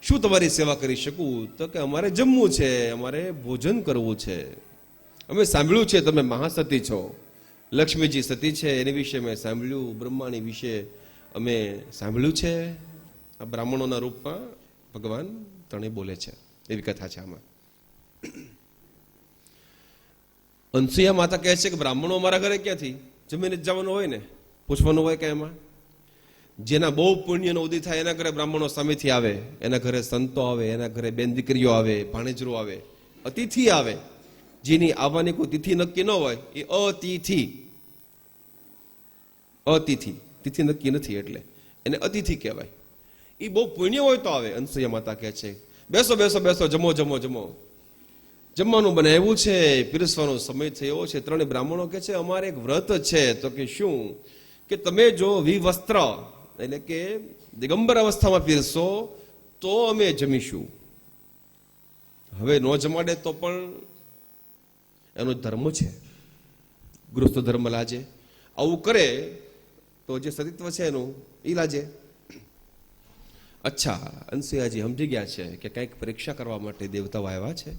શું તમારી સેવા કરી શકું? તો કે અમારે જમવું છે, અમારે ભોજન કરવું છે. અમે સાંભળ્યું છે તમે મહાસતી છો. લક્ષ્મીજી સતી છે એની વિશે મેં સાંભળ્યું, બ્રહ્માણી વિશે અમે સાંભળ્યું છે. આ બ્રાહ્મણોના રૂપમાં ભગવાન ત્રણેય બોલે છે, એવી કથા છે આમાં. અનસુયા માતા કહે છે કે બ્રાહ્મણો અમારા ઘરે ક્યાંથી? જમીને જ જવાનું હોય ને, પૂછવાનું હોય કે એમાં. જેના બહુ પુણ્યનો ઉદય થાય એના ઘરે બ્રાહ્મણો સામેથી આવે, એના ઘરે સંતો આવે, એના ઘરે બેન દીકરીઓ આવે, ભાણેજરો આવે, અતિથિ આવે. જેની આવવાની કોઈ તિથિ નક્કી ન હોય એ અતિથિ. અતિથિ, તિથિ નક્કી નથી એટલે એને અતિથિ કહેવાય. એ બહુ પુણ્ય હોય તો આવે. અનસુયા માતા કહે છે બેસો બેસો બેસો, જમો જમો જમો. જમવાનું બનાવ્યું છે, પીરસવાનો સમય થયો છે. ત્રણે બ્રાહ્મણો કે છે અમારે એક વ્રત છે. તો કે શું? કે તમે જો વિવસ્ત્ર એટલે કે દિગંબર અવસ્થામાં પીરસો તો અમે જમીશું. હવે ન જમાડે તો પણ એનો ધર્મ છે, ગૃહસ્થ ધર્મ લાજે. આવું કરે તો જે સતીત્વ છે એનું એ લાજે. અચ્છા, અનસુયાજી સમજી ગયા છે કે કંઈક પરીક્ષા કરવા માટે દેવતાઓ આવ્યા છે.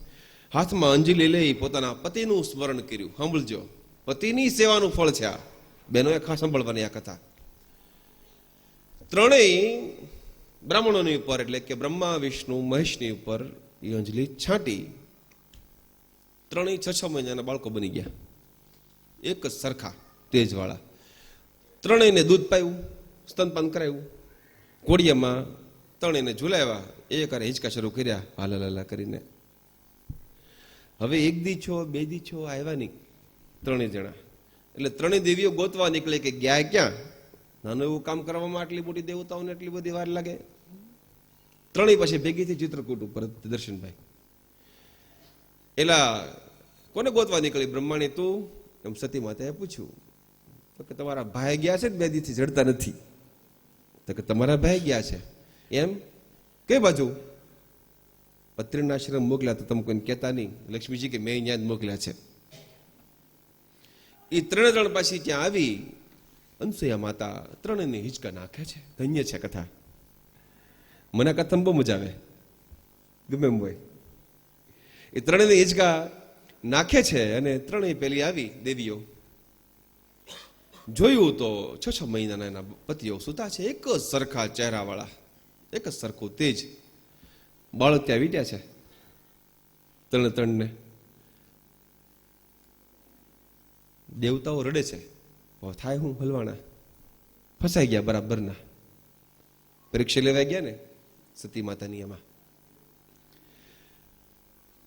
હાથમાં અંજલિ લઈ પોતાના પતિનું સ્મરણ કર્યું. સાંભળજો, પતિની સેવાનું ફળ છે આ. બહેનોએ ખાસ સાંભળવાની આ કથા. ત્રણેય બ્રાહ્મણોની ઉપર એટલે કે બ્રહ્મા, વિષ્ણુ, મહેશની ઉપર એ અંજલિ છાંટી. ત્રણેય 6-6 મહિનાના બાળકો બની ગયા, એક જ સરખા તેજવાળા. ત્રણેયને દૂધ પાયું, સ્તનપાન કરાવ્યું. ઘોડિયામાં ત્રણેયને ઝુલાવ્યા. એક હારે હિંચકા શરૂ કર્યા હાલાલાલા કરીને. હવે એક દી છો, બે દી છો, આવ્યા નહીં ત્રણેય જણા. એટલે ત્રણેય દેવીઓ ગોતવા નીકળે કે ગયા ક્યાં. નાનું એવું કામ કરવામાં આટલી મોટી દેવતાઓને એટલી બધી વાર લાગે. ત્રણેય પછી ભેગી થઈ ચિત્રકૂટ ઉપર દર્શનભાઈ. એલા કોને ગોતવા નીકળી? બ્રહ્માણી તું? એમ સતી માતાએ પૂછ્યું. તો કે તમારા ભાઈ ગયા છે ને 2 દીથી જડતા નથી. તો કે તમારા ભાઈ ગયા છે એમ? કઈ બાજુ? પત્રીના આશ્રમ મોકલ્યા તો તમે કોઈને કહેતા નહીં. લક્ષ્મીજી કે મેં અહીંયા જ મોકલ્યા છે. એ 3 જણ પાછી ત્યાં આવી. અનસુયા માતા ત્રણેયને હિંચકા નાખે છે. ધન્ય છે કથા. મને આ કથામાં બહુ મજા આવે, ગમે એમ હોય. એ ત્રણેયને હિંચકા નાખે છે અને ત્રણેય પેલી આવી દેવીઓ. જોયું તો 6-6 મહિનાના એના પતિઓ સુતા છે, એક જ સરખા ચહેરાવાળા, એક જ સરખું તેજ. બાળક ત્યાં વીટ્યા છે ત્રણને. દેવતાઓ રડે છે. થાય હું હલવાણા, ફસાઈ ગયા બરાબરના. પરીક્ષા લેવા ગયા ને સતી માતાની એમાં.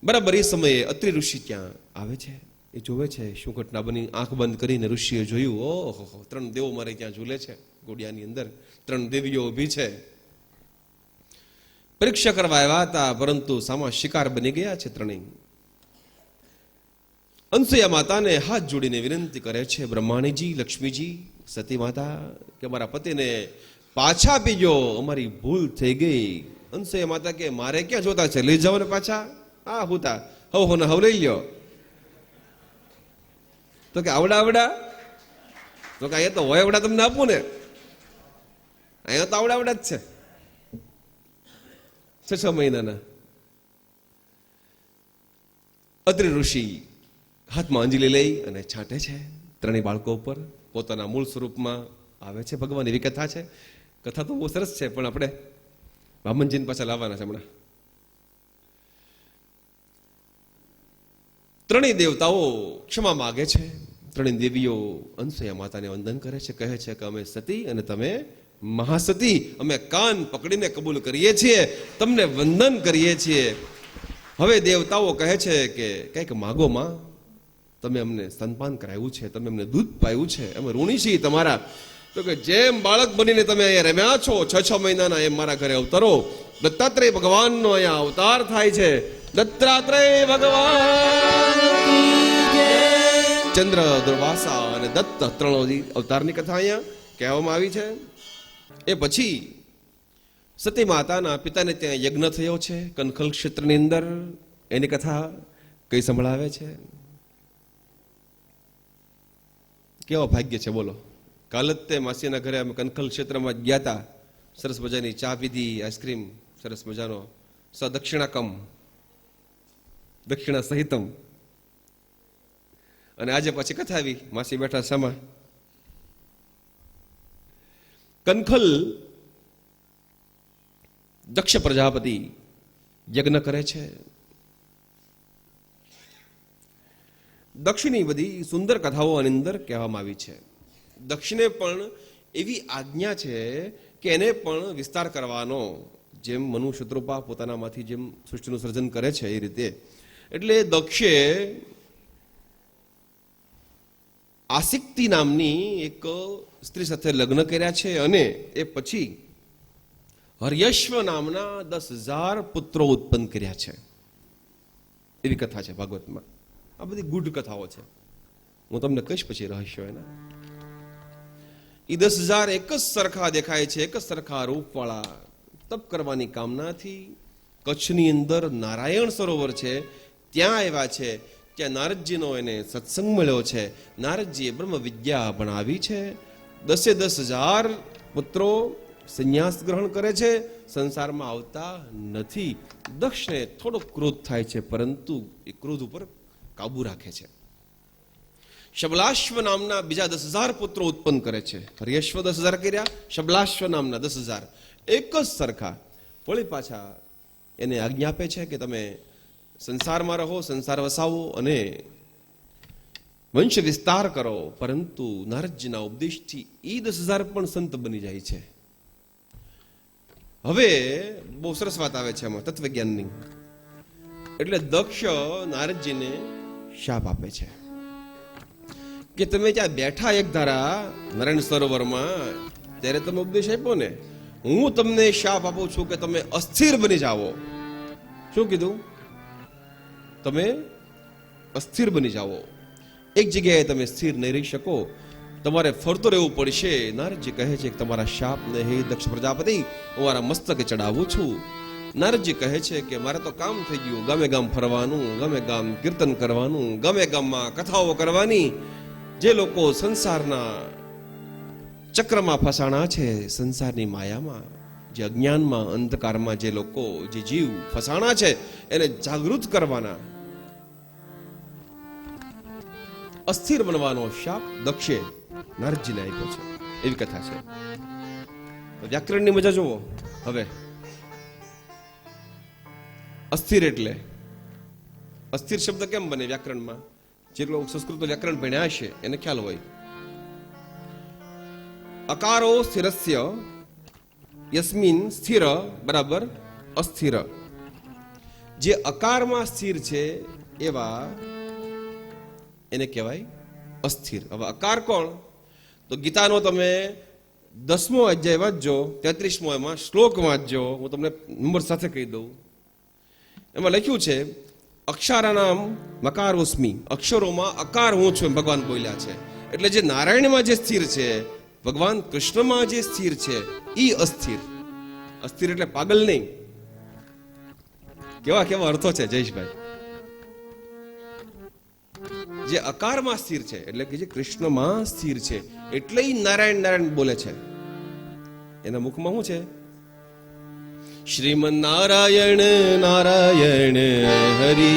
બરાબર એ સમયે અત્રિ ઋષિ ત્યાં આવે છે. એ જોવે છે શું ઘટના બની. આંખ બંધ કરીને ઋષિએ જોયું, ઓહો 3 દેવો મારે ત્યાં ઝૂલે છે ઘોડિયાની અંદર. 3 દેવીઓ ઊભી છે. પરીક્ષા કરવા આવ્યા હતા, પરંતુ સામા શિકાર બની ગયા છે ત્રણેય. અનસુયા માતાને હાથ જોડીને વિનંતી કરે છે, બ્રહ્માણીજી, લક્ષ્મીજી, સતી માતા, કે મારા પતિને પાછા આપી ગયો, અમારી ભૂલ થઈ ગઈ. અનસુયા માતા કે મારે ક્યાં જોતા છે, લઈ જાઓ ને પાછા. હા હુતા હવ લઈ લ્યો. તો કે આવડા તો કે અહીંયા તો હોય આવડા તમને આપું ને, અહીંયા તો આવડા જ છે 6-6 મહિનાના. અત્રિ ઋષિ હાથમાં અંજલિ લઈ અને છાંટે છે ત્રણેય બાળકો ઉપર. પોતાના મૂળ સ્વરૂપમાં આવે છે. ભગવાન એવી કથા છે. કથા તો બહુ સરસ છે, પણ આપણે વામનજીને પાછા લાવવાના છે હમણાં. ત્રણેય દેવતાઓ ક્ષમા માગે છે. ત્રણેય દેવીઓ અનસુયા માતાને વંદન કરે છે. કહે છે કે અમે સતી અને તમે મહાસતી, અમે કાન પકડીને કબૂલ કરીએ છીએ, તમને વંદન કરીએ છીએ. હવે દેવતાઓ કહે છે કે કંઈક માગો માં, તમે અમને સ્તનપાન કરાવ્યું છે, તમે અમને દૂધ પાયું છે, અમે ઋણી છીએ તમારા. તો કે જેમ બાળક બનીને તમે અહીંયા રમ્યા છો 6-6 મહિનાના, એમ મારા ઘરે અવતરો. દત્તાત્રેય ભગવાનનો અહીંયા અવતાર થાય છે. દત્તાત્રેય ભગવાન, ચંદ્ર, દુર્વાસા અને દત્ત 3 અવતારની કથા અહીંયા કહેવામાં આવી છે. એ પછી સતી માતાના પિતાને ત્યાં યજ્ઞ થયો છે કનખલ ક્ષેત્રની અંદર. એની કથા કઈ સંભળાવે છે. કેવો ભાગ્ય છે બોલો. કાલ જ તે માસીના ઘરે અમે કનખલ ક્ષેત્રમાં ગયા હતા. સરસ મજાની ચા પીધી, આઈસ્ક્રીમ, સરસ મજાનો સદક્ષિણાકમ, દક્ષિણા સહિતમ. અને આજે પછી કથા આવી. માસી બેઠા સામા. કનખલ દક્ષ પ્રજાપતિ યજ્ઞ કરે છે. દક્ષિણની બધી સુંદર કથાઓ આની અંદર કહેવામાં આવી છે. દક્ષિણે પણ એવી આજ્ઞા છે કે એને પણ વિસ્તાર કરવાનો, જેમ મનુ શત્રુપા પોતાનામાંથી જેમ સૃષ્ટિનું સર્જન કરે છે એ રીતે. એટલે દક્ષે આસિક્તિ નામની એક સ્ત્રી સાથે લગ્ન કર્યા છે અને એ પછી હર્યશ્વ નામના 10,000 પુત્રો ઉત્પન્ન કર્યા છે. એવી કથા છે ભાગવતમાં. આ બધી ગુઢ કથાઓ છે, હું તમને કહીશ પછી રહસ્યો એના. એ 10,000 એક જ સરખા દેખાય છે, એક જ સરખા રૂપવાળા, તપ કરવાની કામનાથી કચ્છની અંદર નારાયણ સરોવર છે ત્યાં આવ્યા છે. ત્યાં નારદજીનો એને સત્સંગ મળ્યો છે. નારદજીએ બ્રહ્મ વિદ્યા ભણાવી છે. 10,000 પુત્રો સંન્યાસ ગ્રહણ કરે છે, સંસારમાં આવતા નથી. દક્ષને થોડો ક્રોધ થાય છે, પરંતુ એ ક્રોધ ઉપર કાબુ રાખે છે. શબલાશ્વ નામના બીજા 10,000 પુત્રો ઉત્પન્ન કરે છે. હર્યશ્વ 10,000 કર્યા, શબલાશ્વ નામના 10,000 એક જ સરખા. વળી પાછા એને આજ્ઞા આપે છે કે તમે સંસારમાં રહો, સંસાર વસાવો અને વંશ વિસ્તાર કરો. પરંતુ નારદજીના ઉપદેશથી એ 10,000 પણ સંત બની જાય છે. હવે બહુ સરસ વાત આવે છે એમાં તત્વજ્ઞાનની. એટલે દક્ષ નારદજીને શાપ આપે છે કે તમે ત્યાં બેઠા એક ધારા નારાયણ સરોવરમાં, ત્યારે તમે ઉપદેશ આપ્યો ને, હું તમને શાપ આપું છું કે તમે અસ્થિર બની જાઓ. શું કીધું? તમે અસ્થિર બની જાઓ, એક જગ્યાએ તમે સ્થિર નહીં રહી શકો, તમારે ફરતો રહેવું પડશે. નારદજી કહે છે કે તમારા શાપને હે દક્ષ પ્રજાપતિ હું મારા મસ્તકે ચડાવું છું. નારદજી કહે છે કે મારે તો કામ થઈ ગયું, ગામે ગામ ફરવાનું, ગામે ગામ કીર્તન કરવાનું, ગામે ગામમાં કથાઓ કરવાની. જે લોકો સંસારના ચક્રમાં ફસાણા છે, સંસારની માયામાં, જે અજ્ઞાનમાં અંધકારમાં જે લોકો, જે જીવ ફસાણા છે, એને જાગૃત કરવાના. અસ્થિર બનવાનો શાપ દક્ષે નારદજીને આપ્યો છે. એવી કથા છે. વ્યાકરણની મજા જુઓ. હવે અસ્થિર એટલે અસ્થિર શબ્દ કેમ બને વ્યાકરણમાં? જે લોકો સંસ્કૃત વ્યાકરણ ભણ્યા હશે એને ખ્યાલ હોય. અકારો સ્થિરસ્ય યસ્મિન સ્થિર બરાબર અસ્થિર. જે અકારમાં સ્થિર છે એવા એને કહેવાય અસ્થિર. હવે અકાર કોણ? તો ગીતાનો તમે 10મો અધ્યાય વાંચજો, 33મો એમાં શ્લોક વાંચજો. હું તમને નંબર સાથે કહી દઉં. એમાં લખ્યું છે અક્ષરાનામ મકારોસ્મી, અક્ષરોમાં અકાર હું છું એમ ભગવાન બોલ્યા છે. એટલે જે નારાયણમાં જે સ્થિર છે, ભગવાન કૃષ્ણમાં જે સ્થિર છે, એ અસ્થિર. અસ્થિર એટલે પાગલ નહીં. કેવા કેવા અર્થો છે જયેશભાઈ. જે અકારમાં સ્થિર છે એટલે કે જે કૃષ્ણમાં સ્થિર છે, એટલે નારાયણ નારાયણ બોલે છે. એના મુખમાં શું છે? શ્રીમન નારાયણ નારાયણ હરિ